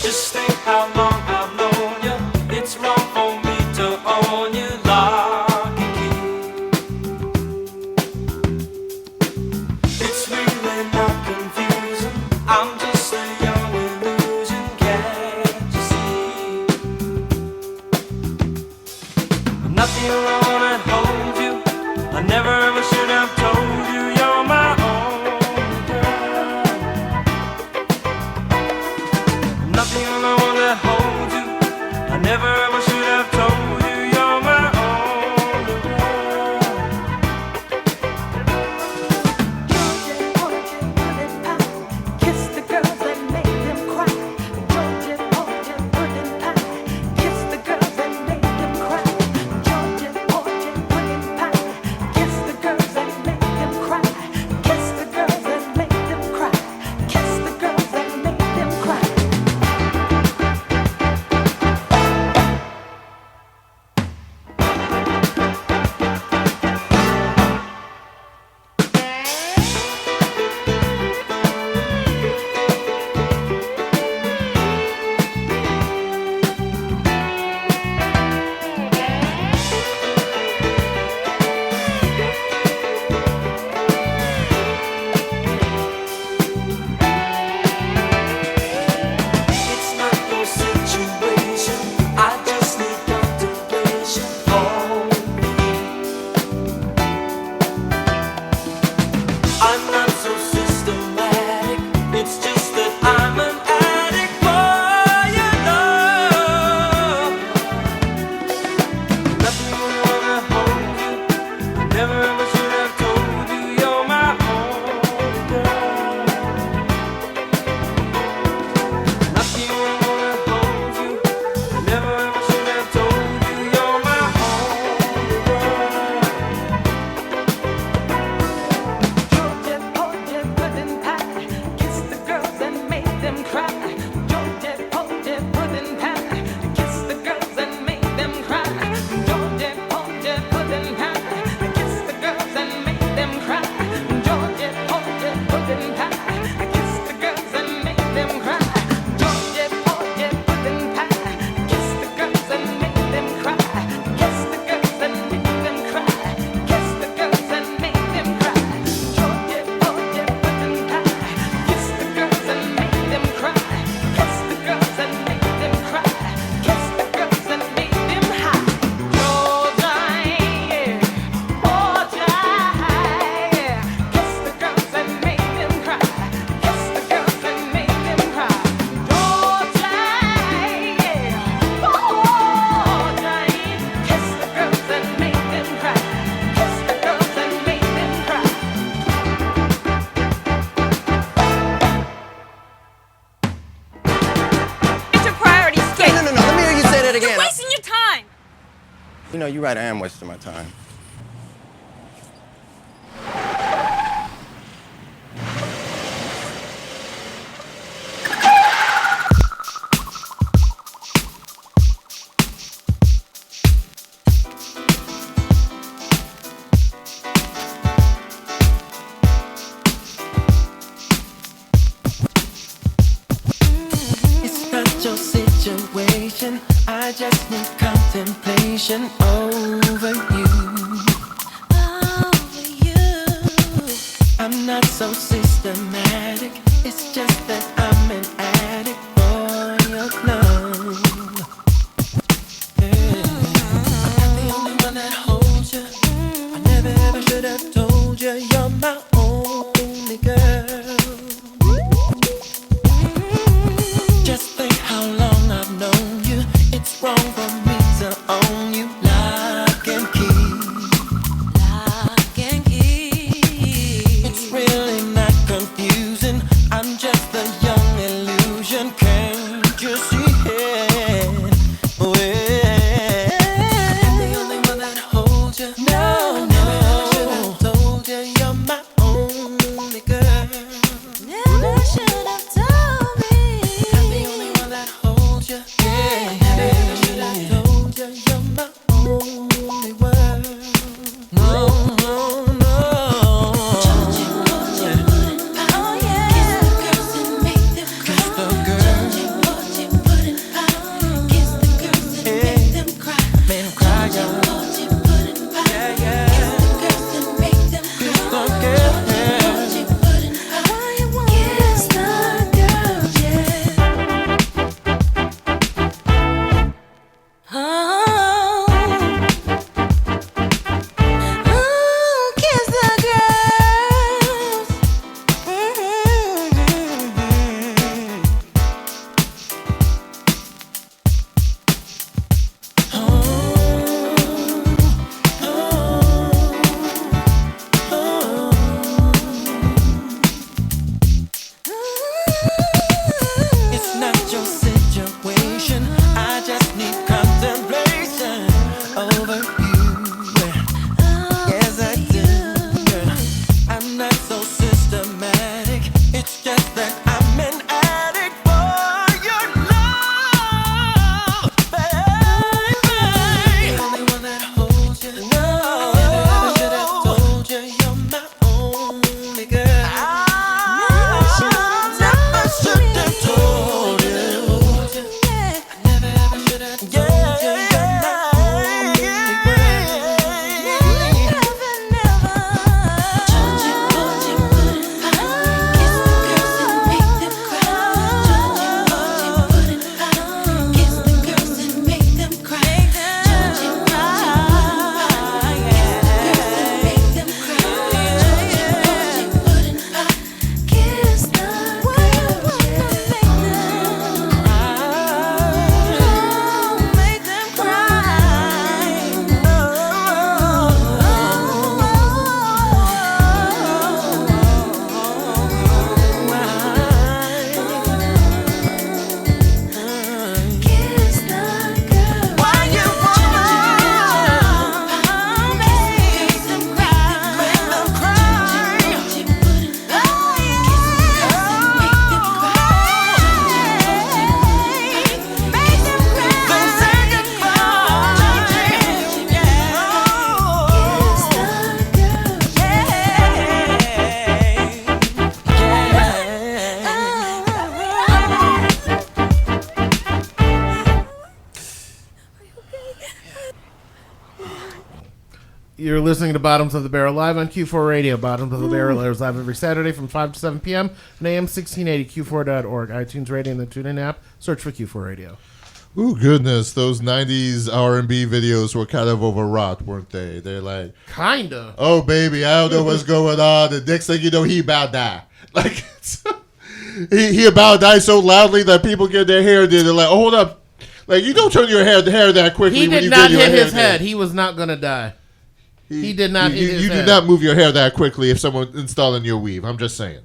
Just think how long I've known you. It's wrong for me to own you, lock and key. It's really not confusing. I'm just a young illusion, can't you see? I'm not the only one that holds you. I never ever should have told You know, you're right, I am wasting my time. It's not your situation. I just need contemplation over you. I'm not so systematic. It's just that I'm an addict for your love. I'm not the only one that holds you. I never ever should have told you you're my only girl. Just think how long I've known you. It's wrong for me to own you. Lock and key. Lock and key. It's really not confusing. I'm just a young illusion. Can't you see it? Well, I'm the only one that holds you. No, no. Should have told you you're my only girl. Never should have told me. I'm the only one that holds you. Yeah, never should have told you you're my only world. No, no, no. Don't you put your foot in power? Kiss the girls and make them cry. Don't you put your foot in power? Kiss the girls and make them cry. Make them cry, y'all. Don't you put in power? Yeah, yeah. Kiss the girls and make them cry. Don't you put your foot in power? Kiss the girls, yeah. Oh, kiss the girls. It's not your situation. I just need contemplation over you. Yes, I do. I'm not so systematic. It's just that I'm an addict for your love, baby. The only one that holds you. No, never should have told you you're my only girl. Never should have told you. Never ever should have told you you're my only girl. Never, never. Don't you put your foot in power? Kiss the girls and make them cry. Don't you put your foot in power? Kiss the girls and make them cry. Don't you put your foot in power? Kiss the girls and make them cry. Don't you put your foot in power? Kiss the girls, make them You're listening to Bottoms of the Barrel live on Q4 Radio. Bottoms of the Barrel airs live every Saturday from 5 to 7 p.m. on AM 1680, Q4.org, iTunes Radio, and the TuneIn app. Search for Q4 Radio. Ooh, goodness, those 90s R&B videos were kind of overwrought, weren't they? They're like, Kinda. oh, baby, I don't know what's going on. The next thing you know, he about die. Like, he about die so loudly that people get their hair did. They're like, oh, hold up. Like, you don't turn your hair that quickly. He when did you not get your hit hair his did. head. He was not going to die. He did not hit his You head. do not move your hair that quickly if someone installing your weave. I'm just saying.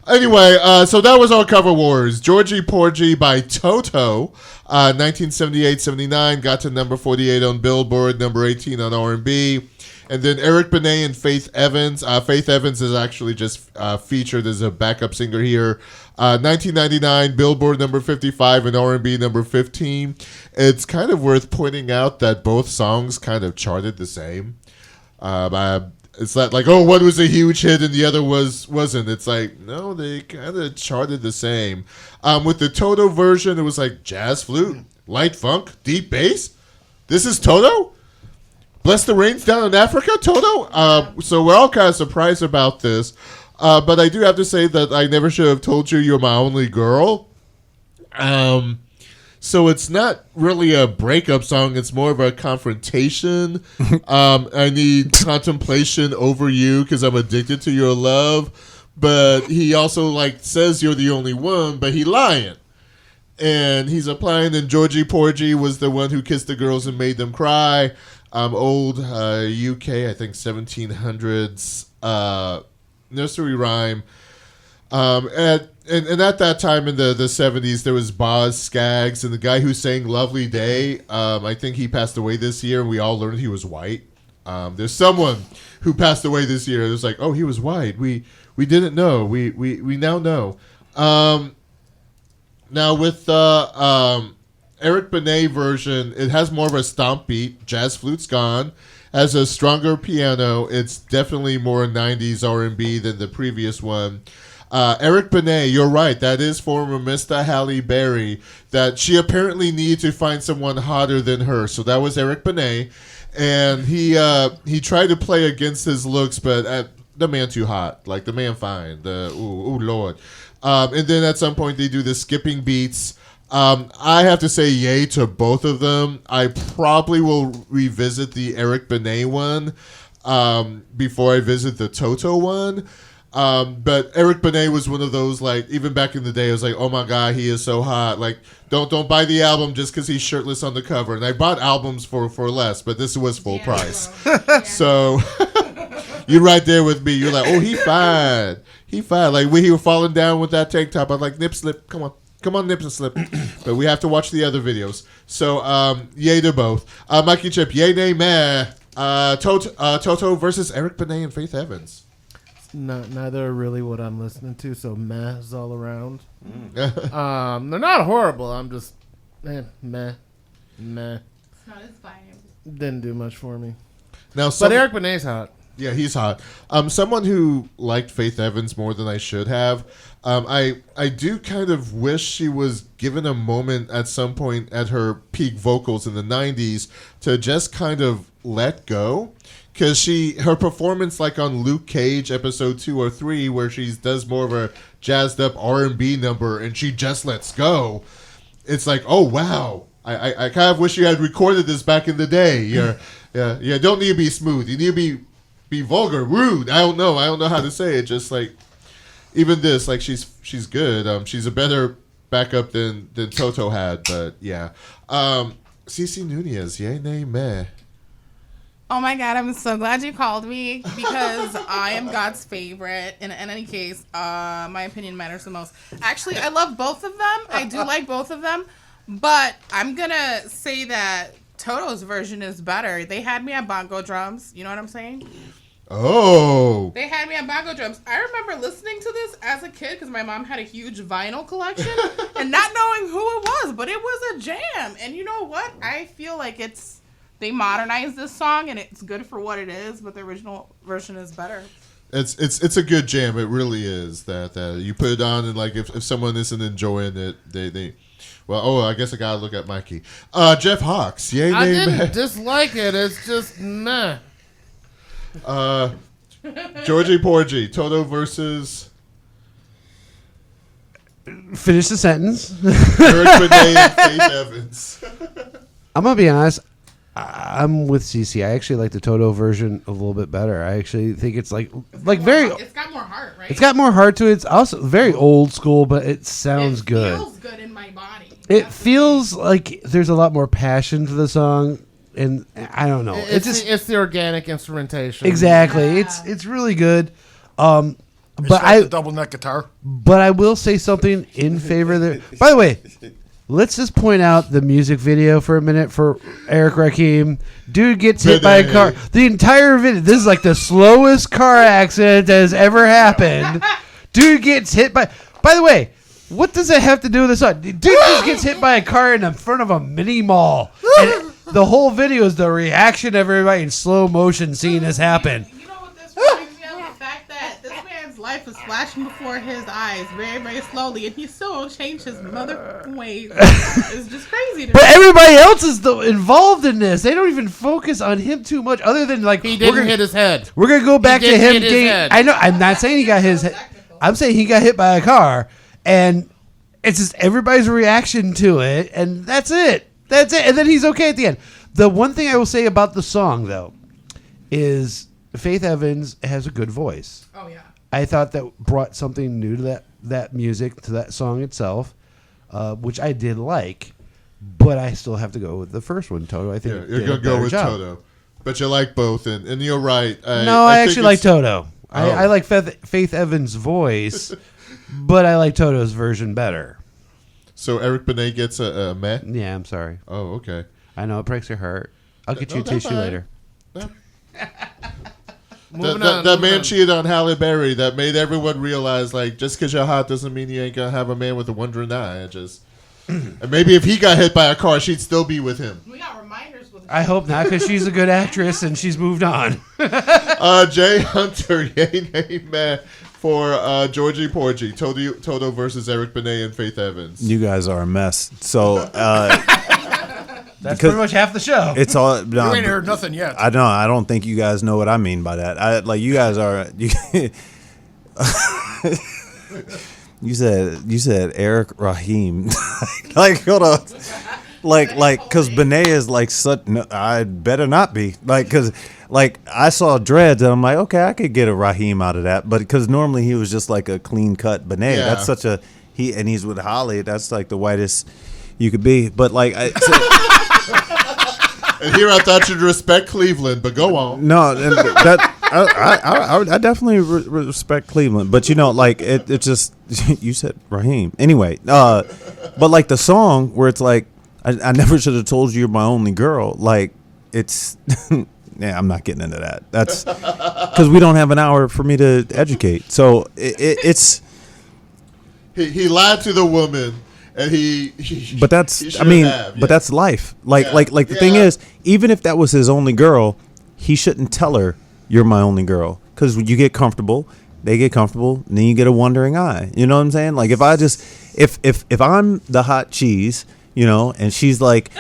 Anyway, so that was our cover wars. Georgie Porgy by Toto, 1978-79, got to number 48 on Billboard, number 18 on R&B. And then Eric Benet and Faith Evans. Faith Evans is actually just featured as a backup singer here. 1999, Billboard number 55 and R&B number 15. It's kind of worth pointing out that both songs kind of charted the same. It's not like, oh, one was a huge hit and the other wasn't. It's like, no, they kind of charted the same. With the Toto version, it was like jazz flute, light funk, deep bass. This is Toto? Bless the rains down in Africa, Toto? So we're all kind of surprised about this. But I do have to say that I never should have told you you're my only girl. So it's not really a breakup song. It's more of a confrontation. I need contemplation over you because I'm addicted to your love. But he also says you're the only one, but he lying. And he's applying, and Georgie Porgy was the one who kissed the girls and made them cry. Old UK, I think 1700s nursery rhyme. And at that time in the 70s, there was Boz Scaggs, and the guy who sang Lovely Day, I think he passed away this year, and we all learned he was white. There's someone who passed away this year. It was like, oh, he was white. We didn't know. We now know. Now with Eric Benet version, it has more of a stomp beat. Jazz flute's gone. Has a stronger piano. It's definitely more 90s R&B than the previous one. Eric Benet, you're right. That is former Mr. Halle Berry. That she apparently needed to find someone hotter than her. So that was Eric Benet. And he tried to play against his looks, but the man too hot. Like, the man fine. Ooh, Lord. And then at some point they do the skipping beats. I have to say yay to both of them. I probably will revisit the Eric Benet one before I visit the Toto one. But Eric Benet was one of those, even back in the day, I was like, oh my God, he is so hot. Don't buy the album just because he's shirtless on the cover. And I bought albums for less, but this was full price. So you're right there with me. You're like, oh, he fine. He fine. When he was falling down with that tank top, I was like, nip slip, come on, nip and slip. But we have to watch the other videos. So, yay to both. Mikey Chip, yay, nay, meh. Toto versus Eric Benet and Faith Evans. Neither are really what I'm listening to, so meh is all around. They're not horrible. I'm just meh. It's not inspiring. Didn't do much for me. But Eric Benet's hot. Yeah, he's hot. Someone who liked Faith Evans more than I should have. I do kind of wish she was given a moment at some point at her peak vocals in the 90s to just kind of let go. Because her performance, on Luke Cage episode 2 or 3, where she does more of a jazzed up R&B number and she just lets go, it's like, oh wow, I kind of wish you had recorded this back in the day. You don't need to be smooth. You need to be vulgar, rude. I don't know how to say it. Just even this, she's good. She's a better backup than Toto had, but yeah. Cece Nunez, yay, nay, meh. Oh my God, I'm so glad you called me because I am God's favorite. In any case, my opinion matters the most. Actually, I love both of them. I do like both of them. But I'm going to say that Toto's version is better. They had me at bongo drums. You know what I'm saying? Oh. They had me at bongo drums. I remember listening to this as a kid because my mom had a huge vinyl collection and not knowing who it was, but it was a jam. And you know what? I feel like they modernized this song and it's good for what it is, but the original version is better. It's a good jam. It really is. That you put it on and if someone isn't enjoying it, they I guess I gotta look at Mikey. Jeff Hawks, yay, nay, I didn't meh. dislike it. It's just meh. Georgie Porgy, Toto versus Finish the sentence. Eric Benet and Faith Evans. I'm gonna be honest. I'm with CC. I actually like the Toto version a little bit better. I actually think it's very. It's got more heart, right? It's got more heart to it. It's also very old school, but it sounds good. It feels good in my body. It feels like there's a lot more passion to the song, and I don't know. It's the organic instrumentation. Exactly. Yeah. It's really good. But the double neck guitar. But I will say something in favor there. By the way, let's just point out the music video for a minute for Eric Rakim. Dude gets hit by a car. The entire video. This is like the slowest car accident that has ever happened. Dude gets hit by. By the way, what does that have to do with this song? Dude just gets hit by a car in the front of a mini mall. And the whole video is the reaction of everybody in slow motion seeing this happen. You know what this reminds me of? The fact that this man's life is flashing before his eyes very, very slowly, and he still won't change his mother ways. It's just crazy. But everybody else is involved in this. They don't even focus on him too much, other than like he didn't hit his head. We're gonna go back to him getting. I know. I'm not saying he got his head. I'm saying he got hit by a car, and it's just everybody's reaction to it, and that's it. That's it. And then he's okay at the end. The one thing I will say about the song, though, is Faith Evans has a good voice. Oh, yeah. I thought that brought something new to that music, to that song itself, which I did like. But I still have to go with the first one, Toto. I think you're going to go with Toto. But you like both, and you're right. I actually like Toto. I like Faith Evans' voice, but I like Toto's version better. So Eric Benet gets a meh? Yeah, I'm sorry. Oh, okay. I know it breaks your heart. I'll get you a tissue later. That man cheated on Halle Berry. That made everyone realize, like, just because you're hot doesn't mean you ain't gonna have a man with a wandering eye. And maybe if he got hit by a car, she'd still be with him. We got reminders with. I hope not, because she's a good actress and she's moved on. Jay Hunter, yay, nay, meh. For Georgie Porgy, Toto versus Eric Benet and Faith Evans. You guys are a mess. So that's pretty much half the show. It's all. You ain't heard nothing yet. I know. I don't think you guys know what I mean by that. You guys are. You said Eric Raheem. Like, hold on. Like, because Benet is like such. No, I better not be. Because I saw dreads and I'm like, okay, I could get a Raheem out of that. But because normally he was just like a clean cut Benet. Yeah. That's such a and he's with Holly. That's like the whitest you could be. But like, and here I thought you'd respect Cleveland, but go on. No, that I definitely respect Cleveland, but it just you said Raheem anyway. But like the song where it's like I never should have told you you're my only girl. Like it's yeah, I'm not getting into that. That's because we don't have an hour for me to educate. So it's he lied to the woman. And but that's but that's life. Like the thing is, even if that was his only girl, he shouldn't tell her you're my only girl, because you get comfortable, they get comfortable, and then you get a wandering eye. You know what I'm saying? Like if I'm the hot cheese, and she's like,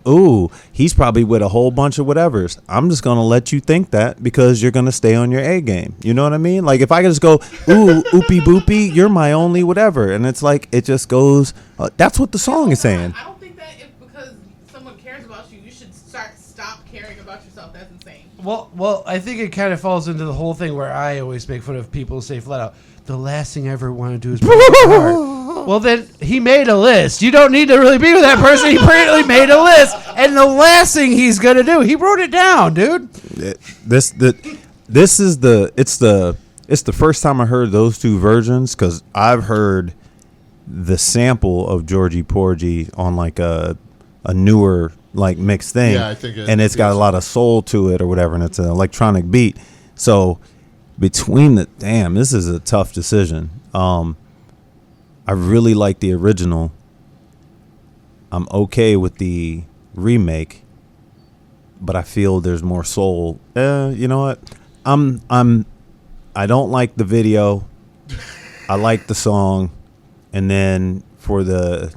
ooh, he's probably with a whole bunch of whatevers. I'm just gonna let you think that because you're gonna stay on your A game. You know what I mean? Like if I could just go, ooh, oopie boopie, you're my only whatever, and it's like it just goes. That's what the song is saying. I don't think that if because someone cares about you, you should stop caring about yourself. That's insane. Well, I think it kind of falls into the whole thing where I always make fun of people who say flat out, the last thing I ever want to do is break my heart. Well, then he made a list. You don't need to really be with that person. He apparently made a list, and the last thing he's gonna do, he wrote it down, dude. It's the first time I heard those two versions, because I've heard the sample of Georgie Porgy on like a newer like mixed thing, yeah, I think it's got a lot of soul to it or whatever, and it's an electronic beat. So between this is a tough decision. I really like the original. I'm okay with the remake, but I feel there's more soul. You know what? I don't like the video. I like the song, and then for the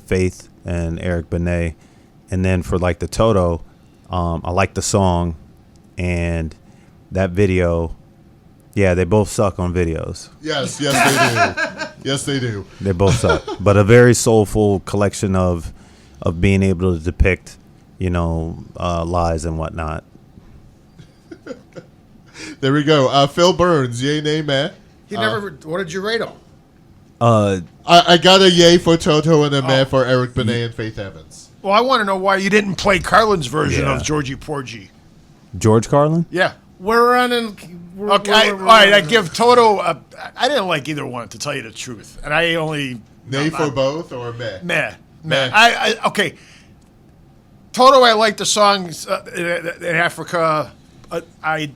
Faith and Eric Benet, and then for like the Toto, I like the song, and that video. Yeah, they both suck on videos. Yes, they do. Yes, they do. They both suck. But a very soulful collection of being able to depict, lies and whatnot. There we go. Phil Burns, yay, nay, meh. He never. What did you rate him? I got a yay for Toto and a meh for Eric Benet and Faith Evans. Well, I want to know why you didn't play Carlin's version of Georgie Porgy. George Carlin? Yeah. We're running Okay, all right. I give Toto. I didn't like either one, to tell you the truth, and I only Nay for both or meh? Meh. Okay. Toto, I like the songs in Africa. I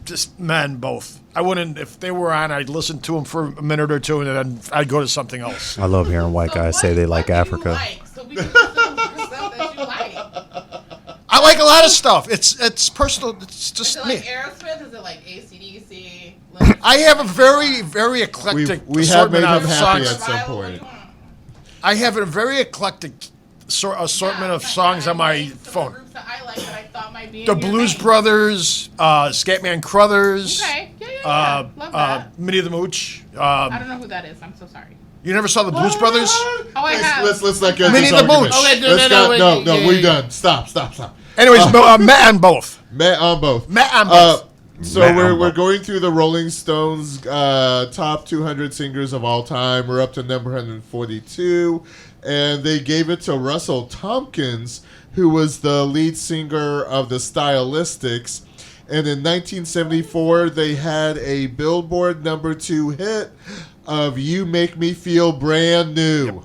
just men both. I wouldn't, if they were on, I'd listen to them for a minute or two, and then I'd go to something else. I love hearing white guys say they like Africa. So we can listen to stuff that you like. I like a lot of stuff. It's personal. It's just Is it me. like Aerosmith? Is it like AC/DC? I have a very, very eclectic We have made assortment him of happy songs. at some point. I have a very eclectic assortment of songs on my phone. Groups that I like that I thought might be The in your Blues vein. Brothers, Scatman Crothers, Okay. Yeah. Love that. Minnie the Mooch. I don't know who that is. I'm so sorry. You never saw the Blues Brothers? Oh, I have. Let's not get Minnie this the argument. Mooch. Okay, Let's no, not- wait, no, yeah, we yeah. done. Stop. Anyways, met on both. Met on both. Met on both. So Met on we're both. going through the Rolling Stones top 200 singers of all time. We're up to number 142, and they gave it to Russell Tompkins, who was the lead singer of the Stylistics. And in 1974, they had a Billboard number 2 hit of "You Make Me Feel Brand New."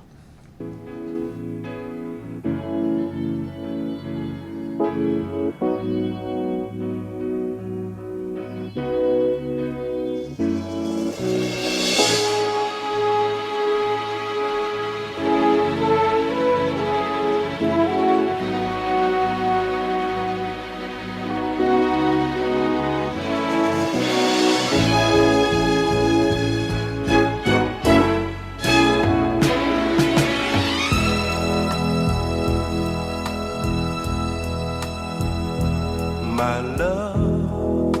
My love,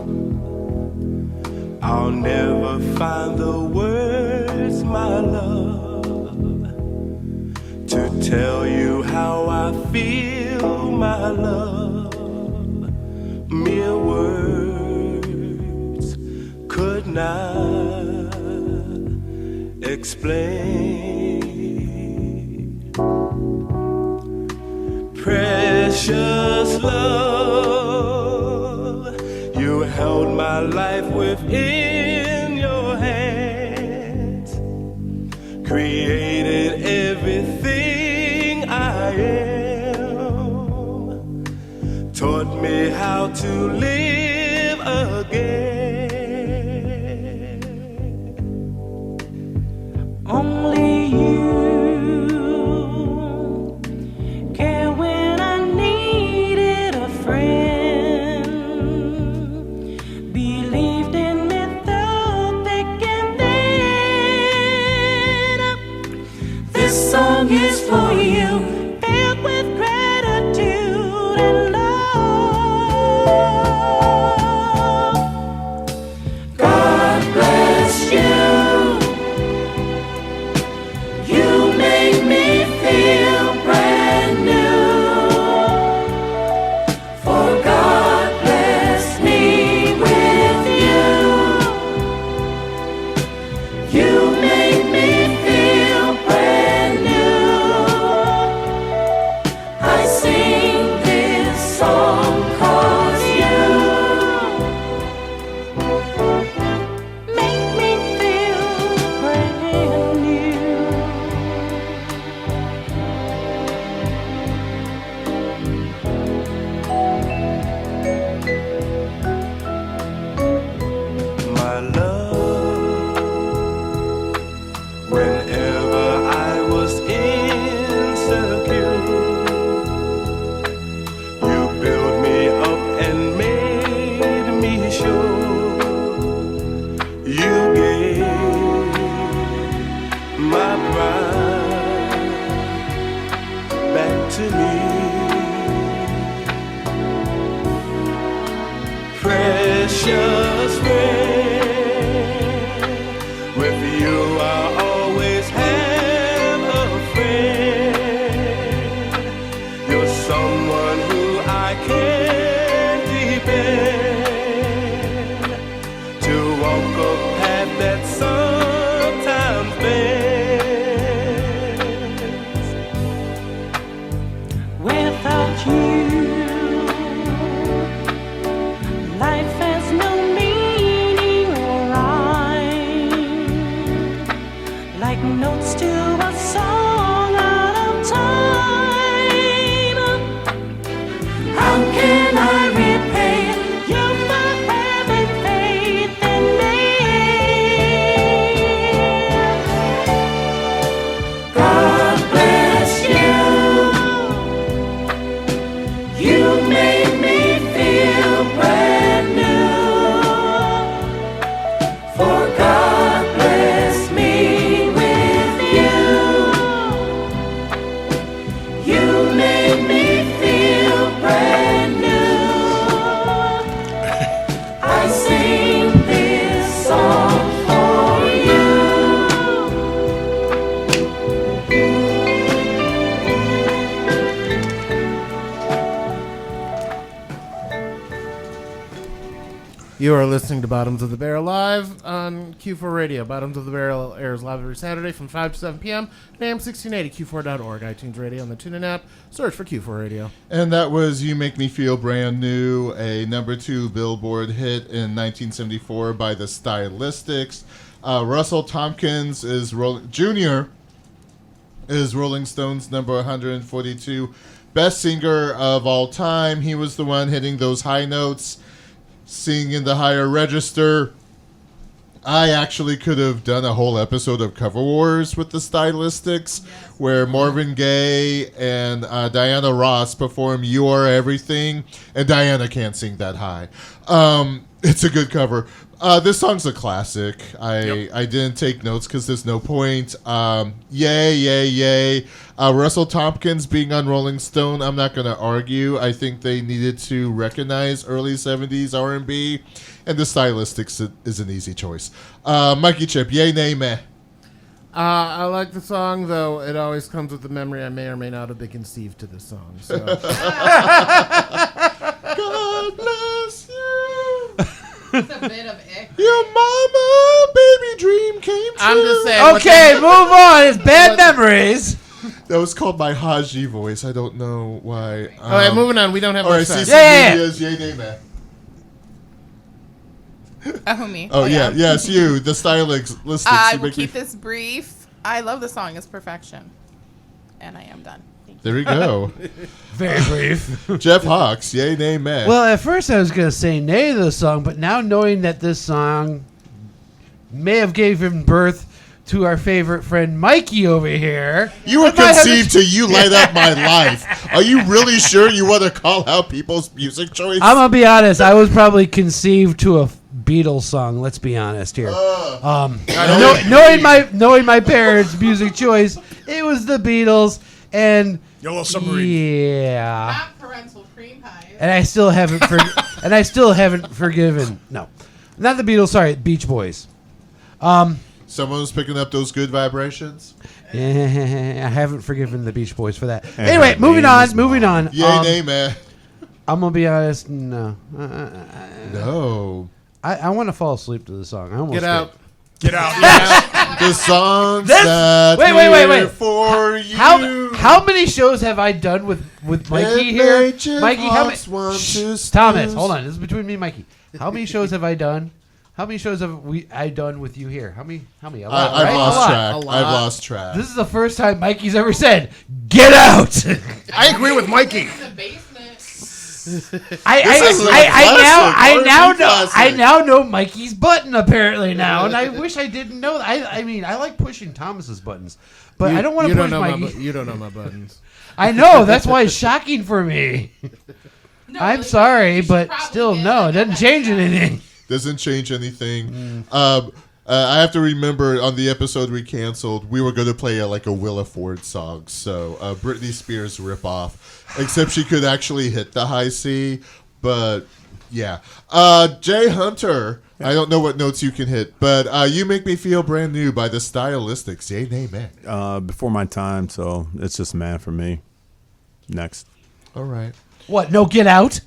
I'll never find the words, my love, to tell you how I feel, my love. Mere words could not explain. Precious love, you held my life within your hands, created everything I am, taught me how to live again. Only you care when I needed a friend, believed in me through thick and thin. This song is for you, filled with gratitude and love. God bless you. You make me feel brand new. For God blessed me with you. You make me feel brand new. I sing this song 'cause you make me feel brand new. My love, whenever I was insecure, you built me up and made me sure. You gave my pride back to me. Precious friend, You are listening to Bottoms of the Barrel live on Que4 Radio. Bottoms of the Barrel airs live every Saturday from 5 to 7 p.m. at AM 1680, Q4.org, iTunes Radio, and the TuneIn app. Search for Q4 Radio. And that was You Make Me Feel Brand New, a number 2 Billboard hit in 1974 by the Stylistics. Russell Tompkins is Jr. is Rolling Stone's number 142 best singer of all time. He was the one hitting those high notes, singing in the higher register. I actually could have done a whole episode of Cover Wars with the Stylistics, where Marvin Gaye and Diana Ross perform You Are Everything, and Diana can't sing that high. It's a good cover. This song's a classic. I didn't take notes because there's no point. Yay, yay, yay. Russell Tompkins being on Rolling Stone, I'm not going to argue. I think they needed to recognize early 70s R&B, and the Stylistics is an easy choice. Mikey Chip, yay, nay, meh. I like the song, though it always comes with the memory I may or may not have been conceived to this song. So. God bless you. It's a bit of ick. Your mama baby dream came true. I'm just saying. Okay, move on. It's bad memories. That was called my Haji voice. I don't know why. All right, moving on. We don't have all right, much time. CC Yeah. Media's yay, nay, meh. Who, me? Oh, yeah. Yes, you. The Stylistics. I You will make me keep this brief. I love the song. It's perfection. And I am done. Thank you. There we go. Very brief. Jeff Hawks, yay, nay, meh. Well, at first I was going to say nay to the song, but now knowing that this song may have given birth to our favorite friend Mikey over here. You were conceived to You Light Up My Life. Are you really sure you want to call out people's music choice? I'm going to be honest. I was probably conceived to a Beatles song. Let's be honest here. Knowing my parents' music choice, it was the Beatles and Yellow Submarine. Yeah. Not parental cream pies. And I still haven't forgiven. No. Not the Beatles, sorry, Beach Boys. Someone's picking up those good vibrations. I haven't forgiven the Beach Boys for that. Anyway, moving on. Yay, nay, meh. I'm gonna be honest. No. No. I want to fall asleep to the song. I almost Get out. did. Get out. Yes. The songs This- that wait. for you. How many shows have I done with Mikey here? Mikey, how many? Thomas, hold on. This is between me and Mikey. How many shows have I done? How many shows have I done with you here? How many? A lot, I've right? lost A lot. track. A lot. I've lost track. This is the first time Mikey's ever said, "Get out." I agree with Mikey. The basement. I now know Mikey's button apparently now, and I wish I didn't know that. I mean, I like pushing Thomas's buttons, but I don't want to push Mikey. You don't know my buttons. I know, that's why it's shocking for me. No, I'm like, sorry, you should but probably still, get, no, like, it doesn't change anything. Doesn't change anything. I have to remember on the episode we canceled, we were going to play a Willa Ford song. So Britney Spears ripoff, except she could actually hit the high C. But yeah, Jay Hunter. I don't know what notes you can hit, but You Make Me Feel Brand New by the Stylistics. Yay, nay, meh. Before my time, so it's just man for me. Next. All right. What? No, Get Out.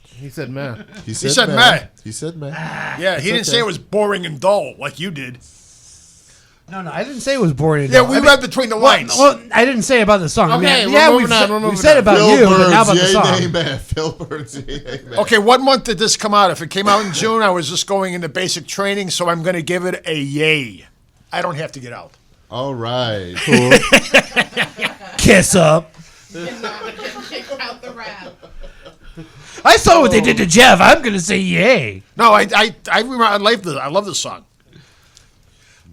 He said meh. He said said meh. meh. He said meh. Yeah, he didn't say it was boring and dull like you did. No, I didn't say it was boring. Yeah, we read between the lines. Well, I didn't say about the song. Okay, I mean, we're moving on, we're moving we said on. about Phil you, Burns, but not about the yay, song. nay, meh. Phil Burns, yay, nay, meh. Okay, what month did this come out? If it came out in June, I was just going into basic training, so I'm going to give it a yay. I don't have to get out. All right. Cool. Kiss up. Kick out the rap. I saw what they did to Jeff. I'm going to say yay. No, I love this song.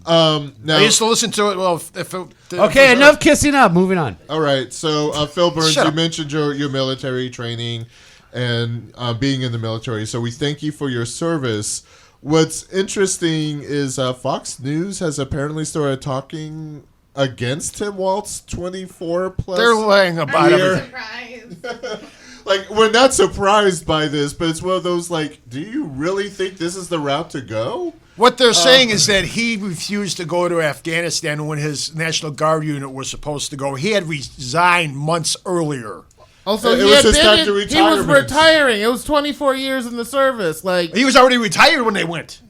Now, I used to listen to it. Well, if it, Okay, enough kissing up. Moving on. all right. So, Phil Burns, Shut you up. mentioned your military training and being in the military. So we thank you for your service. What's interesting is Fox News has apparently started talking against Tim Walt's 24 plus. they're laying about year. everything. Surprise. Like, we're not surprised by this, but it's one of those, do you really think this is the route to go? What they're saying is that he refused to go to Afghanistan when his National Guard unit was supposed to go. He had resigned months earlier. Also, it he was his time admitted to he was retirement. retiring. It was 24 years in the service. Like He was already retired when they went.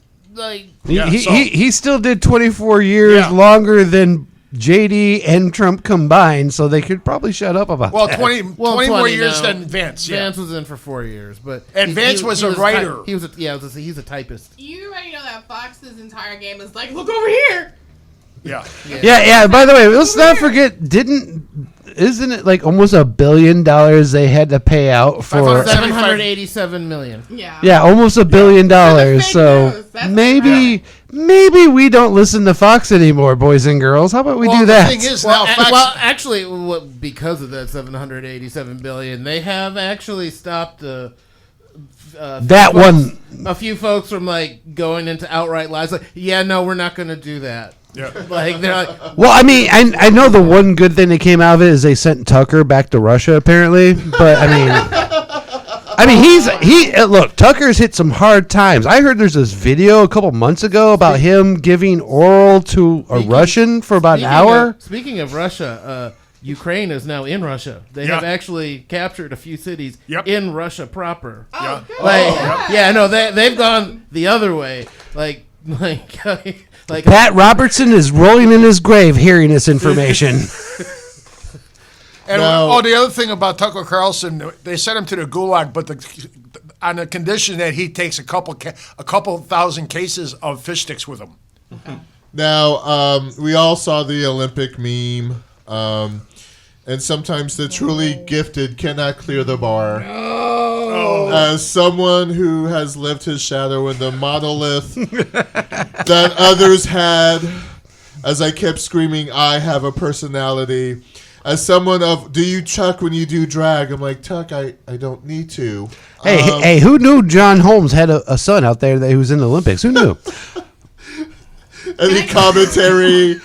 He still did 24 years longer than JD and Trump combined, so they could probably shut up about Well, that. 20 more years than Vance. Yeah. Vance was in for 4 years, but And Vance was a writer. He was he's a typist. You already know that Fox's entire game is like, look over here. Yeah. Yeah. By the way, let's not forget. Isn't it like almost $1 billion they had to pay out for? $787 million. Yeah, almost $1 billion. So maybe we don't listen to Fox anymore, boys and girls. How about we do that? The thing is actually, because of that $787 billion, they have actually stopped a few folks from like going into outright lies. Like, yeah, no, we're not going to do that. Yeah. Like they're like, well, I mean, I know the one good thing that came out of it is they sent Tucker back to Russia, apparently. But I mean, look, Tucker's hit some hard times. I heard there's this video a couple months ago about him giving oral to a Russian for about an hour. Speaking of Russia, Ukraine is now in Russia. They have actually captured a few cities in Russia proper. They've gone the other way. Like Pat Robertson is rolling in his grave hearing this information. And the other thing about Tucker Carlson, they sent him to the gulag, but on the condition that he takes a couple thousand cases of fish sticks with him. Now, we all saw the Olympic meme, and sometimes the truly gifted cannot clear the bar. As someone who has lived his shadow in the monolith that others had, as I kept screaming, I have a personality. As someone of, do you chuck when you do drag? I'm like, Tuck, I don't need to. Hey, who knew John Holmes had a son out there who was in the Olympics? Who knew? Any commentary?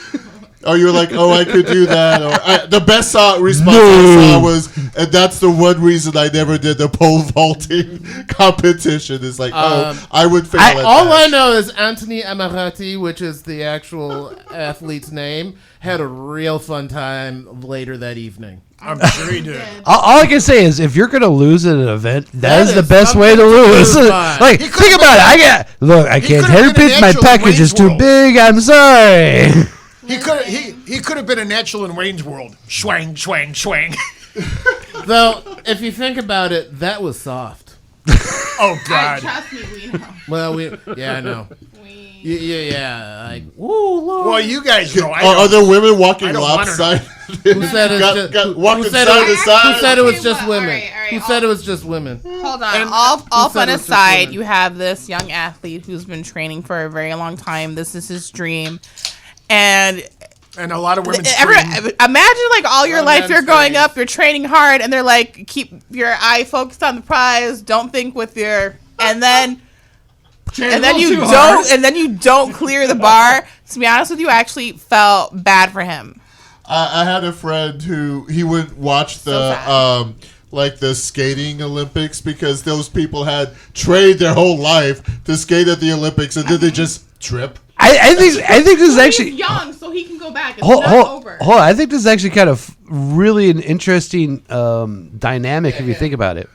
Or you were like, oh, I could do that. Or the best response I saw was, and that's the one reason I never did the pole vaulting competition. Is like, I would fail at all that. I know is Anthony Amarati, which is the actual athlete's name, had a real fun time later that evening. I'm sure he did. All I can say is, if you're going to lose at an event, that is the best way to lose. Like, think about it. I can't help it. My package is too big. I'm sorry. He could have been a natural in Wayne's World. Schwang, schwang, schwang. Though, if you think about it, that was soft. Oh God! Trust me, we know. Well, I know. Yeah. Like, ooh, Lord. Well, you guys know. Are there women walking lopsided? Who said it was just women? Who said it was just women? Hold on. All fun aside, you have this young athlete who's been training for a very long time. This is his dream. And a lot of women imagine like all your life you're growing up, you're training hard, and they're like, keep your eye focused on the prize, don't think with your, and then you don't clear the bar. To be honest with you, I actually felt bad for him. I had a friend who he would watch the the skating Olympics because those people had trained their whole life to skate at the Olympics, and then they just trip. I think this is actually he's young, so he can go back. It's not over. Hold on. I think this is actually kind of really an interesting dynamic if you think about it.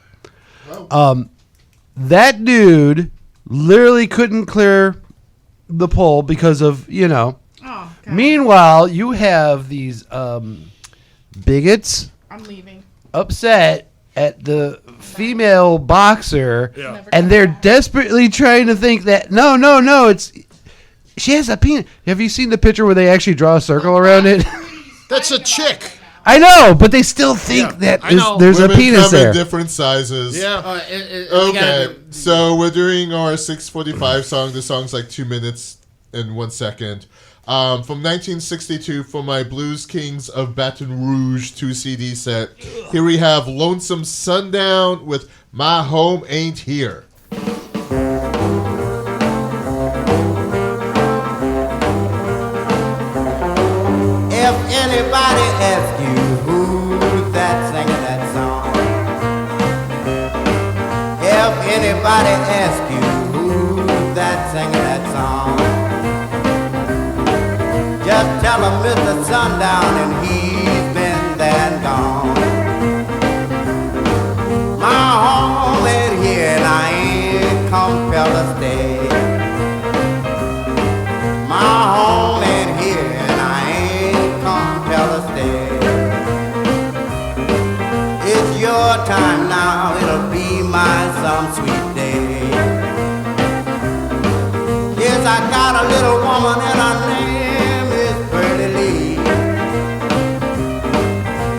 That dude literally couldn't clear the pole because of Meanwhile, you have these bigots. I'm leaving. Upset at the female boxer, and they're desperately trying to think that no, she has a penis. Have you seen the picture where they actually draw a circle around it? That's a chick. I know, but they still think that there's Women a penis come there. in different sizes. Yeah. Okay, so we're doing our 6:45 song. The song's like 2 minutes and 1 second. From 1962, from my Blues Kings of Baton Rouge 2 CD set. Here we have Lonesome Sundown with My Home Ain't Here. If anybody asks you who's that singing that song, if anybody asks you who's that singing that song, just tell him Mr. Sundown and he's been there and gone. I got a little woman and her name is Pearly Lee.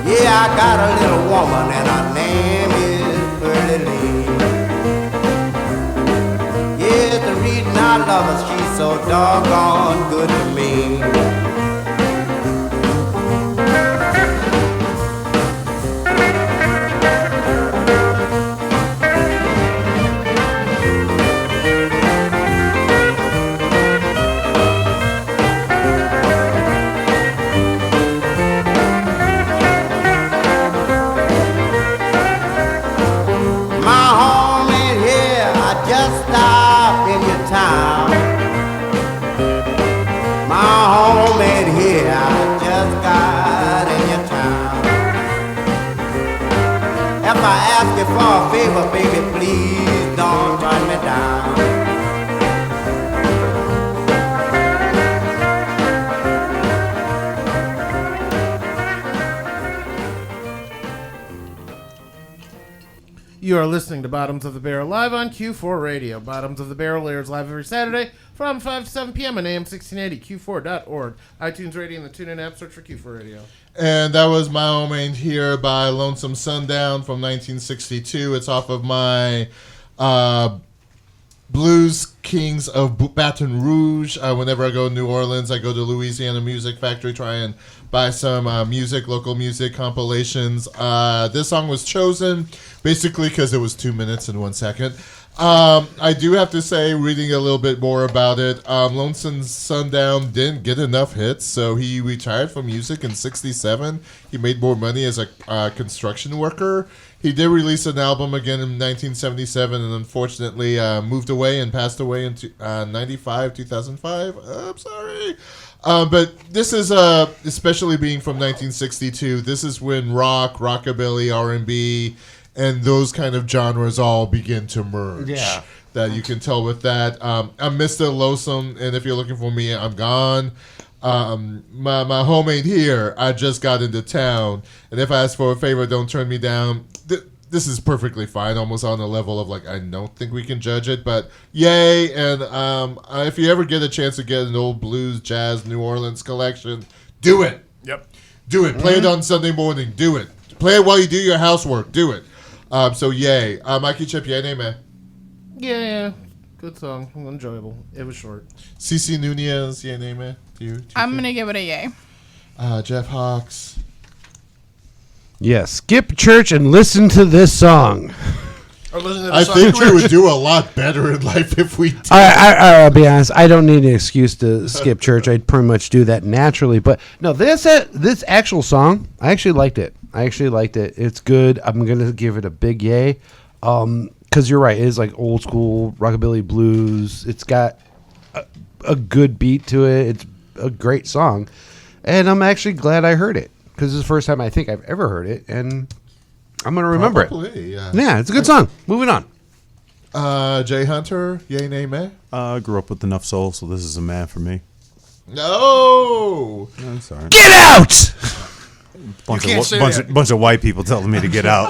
Yeah, I got a little woman and her name is Pearly Lee. Yes, the reason I love her, she's so doggone good to me. For a favor, baby, please don't turn me down. You are listening to Bottoms of the Barrel live on Que4 Radio. Bottoms of the Barrel airs live every Saturday from 5 to 7 p.m. on AM 1680, Q4.org, iTunes Radio, and the TuneIn app. Search for Que4 Radio. And that was My Home Ain't Here by Lonesome Sundown from 1962. It's off of my Blues Kings of Baton Rouge. Whenever I go to New Orleans, I go to Louisiana Music Factory, try and buy some local music compilations. This song was chosen basically because it was 2 minutes and 1 second. I do have to say, reading a little bit more about it, Lonesome Sundown didn't get enough hits, so he retired from music in '67. He made more money as a construction worker. He did release an album again in 1977, and unfortunately moved away and passed away in 2005. I'm sorry. But this is, especially being from 1962, this is when rock, rockabilly, R&B, and those kind of genres all begin to merge. Yeah. That you can tell with that. I'm Mr. Lonesome, and if you're looking for me, I'm gone. My home ain't here. I just got into town. And if I ask for a favor, don't turn me down. This is perfectly fine, almost on the level of, I don't think we can judge it, but yay. And if you ever get a chance to get an old blues, jazz, New Orleans collection, do it. Yep. Do it. Play it on Sunday morning. Do it. Play it while you do your housework. Do it. So yay. Mikey Chip, yay, nay, man. Yeah. Good song. Enjoyable. It was short. CeCe Nunez, yay, nay, man. I'm going to give it a yay. Jeff Hawks. Yeah, skip church and listen to this song. I think we would do a lot better in life if we did. I'll be honest. I don't need an excuse to skip church. I'd pretty much do that naturally. But no, this actual song, I actually liked it. It's good. I'm gonna give it a big yay. Because you're right. It is like old school rockabilly blues. It's got a good beat to it. It's a great song, and I'm actually glad I heard it because it's the first time I think I've ever heard it, and I'm gonna remember it. Yeah, it's a good song. Moving on. Jay Hunter, yay, nay, meh? I grew up with enough soul, so this is a man for me. No, I'm sorry. Get out! Bunch of white people telling me to get out.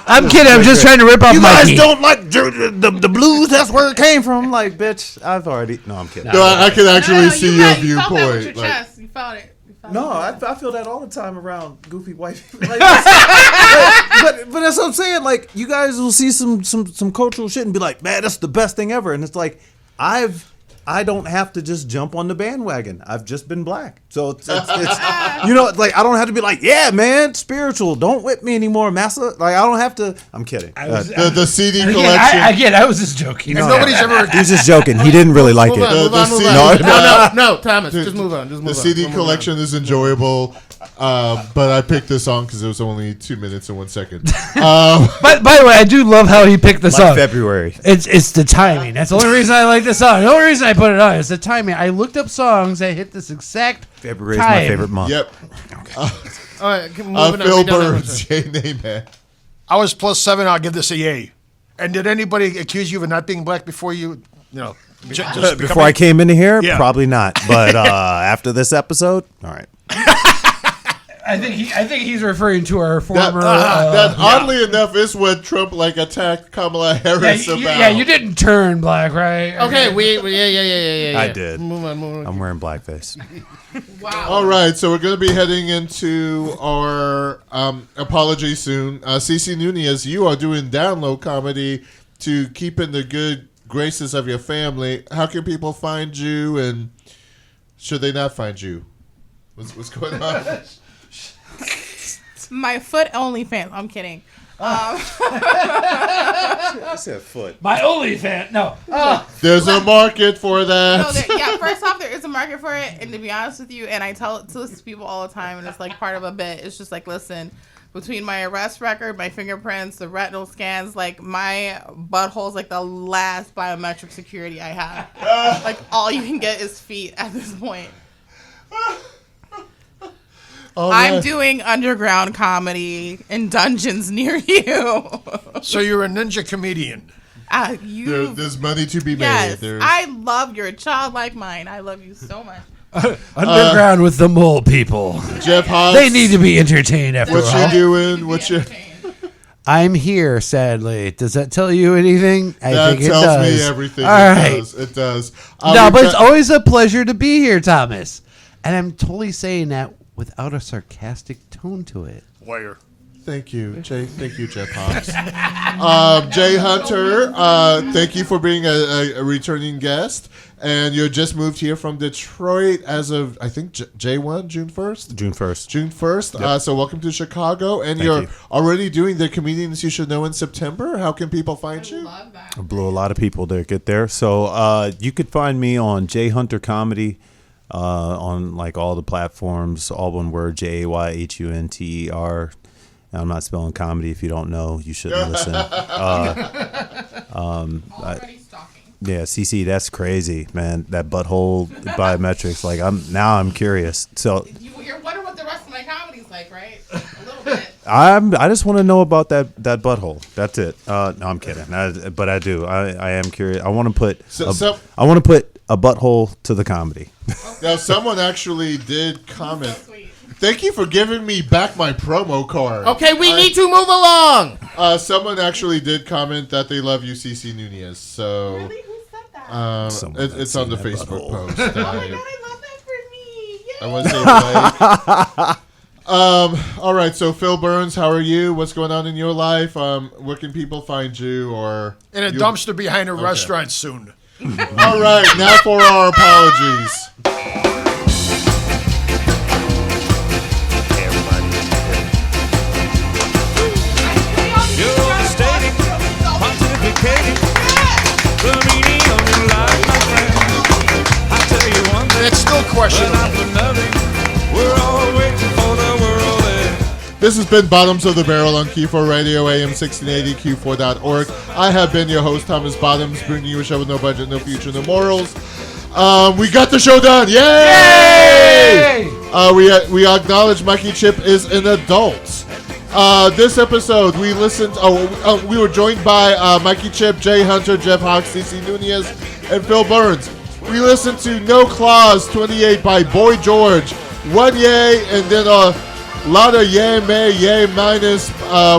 I'm kidding. I'm just trying to rip off you Mikey. guys don't like the blues. That's where it came from. Like, bitch, I've already. No, I'm kidding. No, I can actually see your viewpoint. You felt that with your chest. You felt it. No, I feel that all the time around goofy white people. Like, but that's what I'm saying. Like, you guys will see some cultural shit and be like, man, that's the best thing ever. And it's like, I don't have to just jump on the bandwagon. I've just been black. So it's you know, like, I don't have to be like, yeah, man, spiritual. Don't whip me anymore, massa. Like, I don't have to. I'm kidding. The CD collection. I was just joking. No, nobody's ever. He's just joking. He didn't really like it. Move on. No, Thomas, just move on. The CD collection is enjoyable, but I picked this song because it was only 2 minutes and 1 second. But by the way, I do love how he picked the song. February. It's the timing. That's the only reason I like the song. The only reason I put it on is the timing. I looked up songs that hit this exact February time. is my favorite month. Yep. All right, moving on. Phil Burns, yay, nay, man. I was +7. I'll give this a yay. And did anybody accuse you of not being black before you know? Before I came into here, Yeah. probably not. But after this episode, all right. I think he's referring to our former. That oddly enough is what Trump attacked Kamala Harris about. Yeah, you didn't turn black, right? Okay, yeah. I did. Move on. I'm wearing blackface. Wow. All right, so we're going to be heading into our apology soon. CeCe Nunez, you are doing download comedy to keep in the good graces of your family. How can people find you, and should they not find you? What's going on? My foot only fan. I'm kidding. I said foot. My only fan. No. There's a market for that. No, first off, there is a market for it. And to be honest with you, and I tell it to people all the time, and it's like part of a bit. It's just like, listen, between my arrest record, my fingerprints, the retinal scans, like my butthole's like the last biometric security I have. Like all you can get is feet at this point. Right. I'm doing underground comedy in dungeons near you. So you're a ninja comedian. There's money to be Yes, made. I love your child like mine. I love you so much. Underground with the mole people. Jeff Haas. They need to be entertained after all. What you doing? I'm here, sadly. Does that tell you anything? That think it tells does. me everything. All right. It does. No, but it's always a pleasure to be here, Thomas. And I'm totally saying that without a sarcastic tone to it. Lawyer. Thank you, Jay. Thank you, Jeff Hobbs. Jay Hunter, thank you for being a returning guest. And you just moved here from Detroit as of, I think, J1, June 1st? June 1st. June 1st. Yep. So welcome to Chicago. And Thank you're you. already doing the Comedians You Should Know in September. How can people find you? Love that. I blew a lot of people to get there. So you could find me on Jay Hunter Comedy on all the platforms, all one word, JAYHUNTER. I'm not spelling comedy. If you don't know, you shouldn't listen. Already stalking. Yeah, CC, that's crazy, man. That butthole biometrics. I'm curious. So You're wondering what the rest of my comedy's like, right? A little bit. I just want to know about that butthole. That's it. No, I'm kidding. But I do. I am curious. I want to put I want to put a butthole to the comedy. Now, someone actually did comment. Thank you for giving me back my promo card. Okay, we need to move along. Someone actually did comment that they love you, CeCe Nunez. So, Really? Who said that? it's on the Facebook post. Oh my God, I love that for me. Yay. I want to say all right, so Phil Burns, how are you? What's going on in your life? Where can people find you? Or In a dumpster behind a restaurant soon. All right, now for our apologies. It's still questionable. This has been Bottoms of the Barrel on Que4 Radio, AM 1680, Q4.org. I have been your host, Thomas Bottoms, bringing you a show with no budget, no future, no morals. We got the show done. Yay! We acknowledge Mikey Chip is an adult. This episode, we listened. We were joined by Mikey Chip, Jay Hunter, Jeff Hawks, CeCe Nunez, and Phil Burns. We listened to No Clause 28 by Boy George, One Yay, and then a lot of yay, may, yay, minus.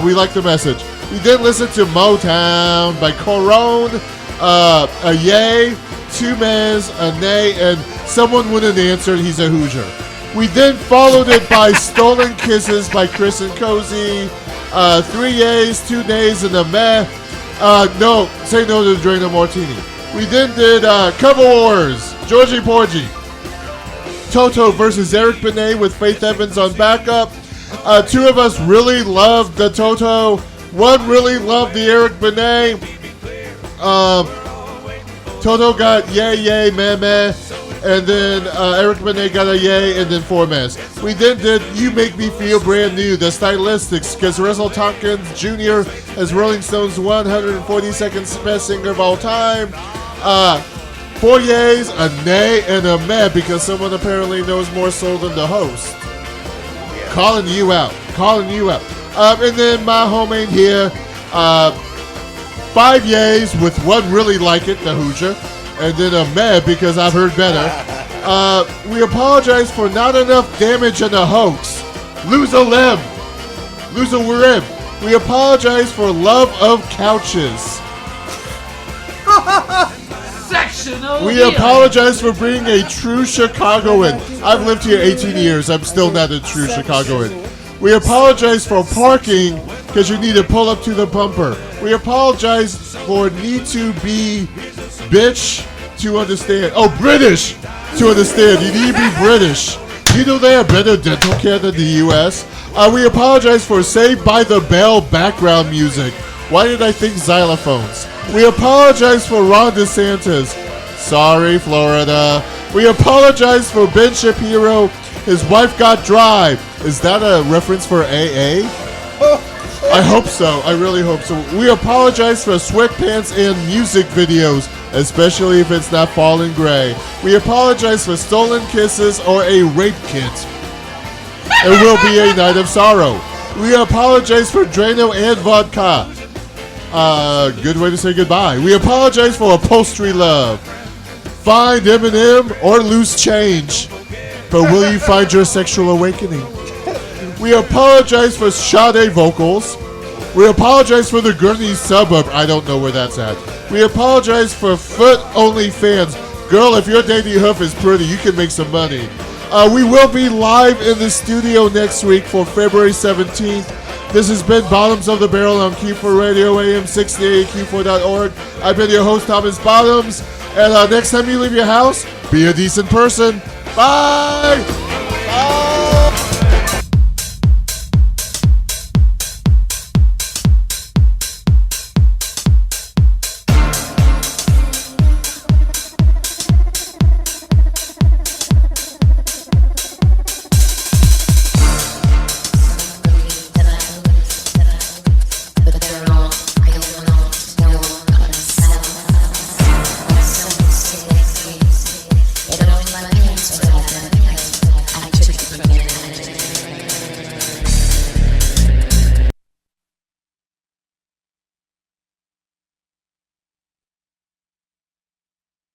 We like the message. We then listened to Motown by Corone, a yay, two mays, a nay, and someone wouldn't answer. He's a Hoosier. We then followed it by Stolen Kisses by Chris and Cozy, 3 yays, 2 nays, and a meh. No, say no to drink a martini. We then did Cover Wars, Georgie Porgy, Toto versus Eric Benet with Faith Evans on backup. 2 of us really loved the Toto. 1 really loved the Eric Benet. Toto got yay, yay, meh, meh. And then Eric Benet got a yay, and then 4 mehs. We then did You Make Me Feel Brand New, the Stylistics, because Russell Tompkins Jr. is Rolling Stone's 142nd best singer of all time. 4 yays, a nay, and a meh, because someone apparently knows more soul than the host. Calling you out. And then my homie here, 5 yays with 1 really like it, the Hoosier, and then a meh because I've heard better. We apologize for not enough damage in the hoax. lose a limb, lose a rib. We apologize for love of couches. Sectional We healing. apologize for being a true Chicagoan. I've lived here 18 years. I'm still not a true Chicagoan. We apologize for parking because you need to pull up to the bumper. We apologize for need to be bitch to understand. Oh, British to understand. You need to be British. You know they have better dental care than the U.S. We apologize for Saved by the Bell background music. Why did I think xylophones? We apologize for Ron DeSantis. Sorry, Florida. We apologize for Ben Shapiro. His wife got dry. Is that a reference for AA? I hope so. I really hope so. We apologize for sweatpants and music videos, especially if it's not Fallen Gray. We apologize for stolen kisses or a rape kit. It will be a night of sorrow. We apologize for Drano and vodka. Good way to say goodbye. We apologize for upholstery love. Find Eminem or lose change. But will you find your sexual awakening? We apologize for Sade vocals. We apologize for the Gurney suburb. I don't know where that's at. We apologize for foot only fans. Girl, if your dainty hoof is pretty, you can make some money. We will be live in the studio next week for February 17th. This has been Bottoms of the Barrel on Que4 Radio, AM 680, Q4.org. I've been your host, Thomas Bottoms. And next time you leave your house, be a decent person. Bye!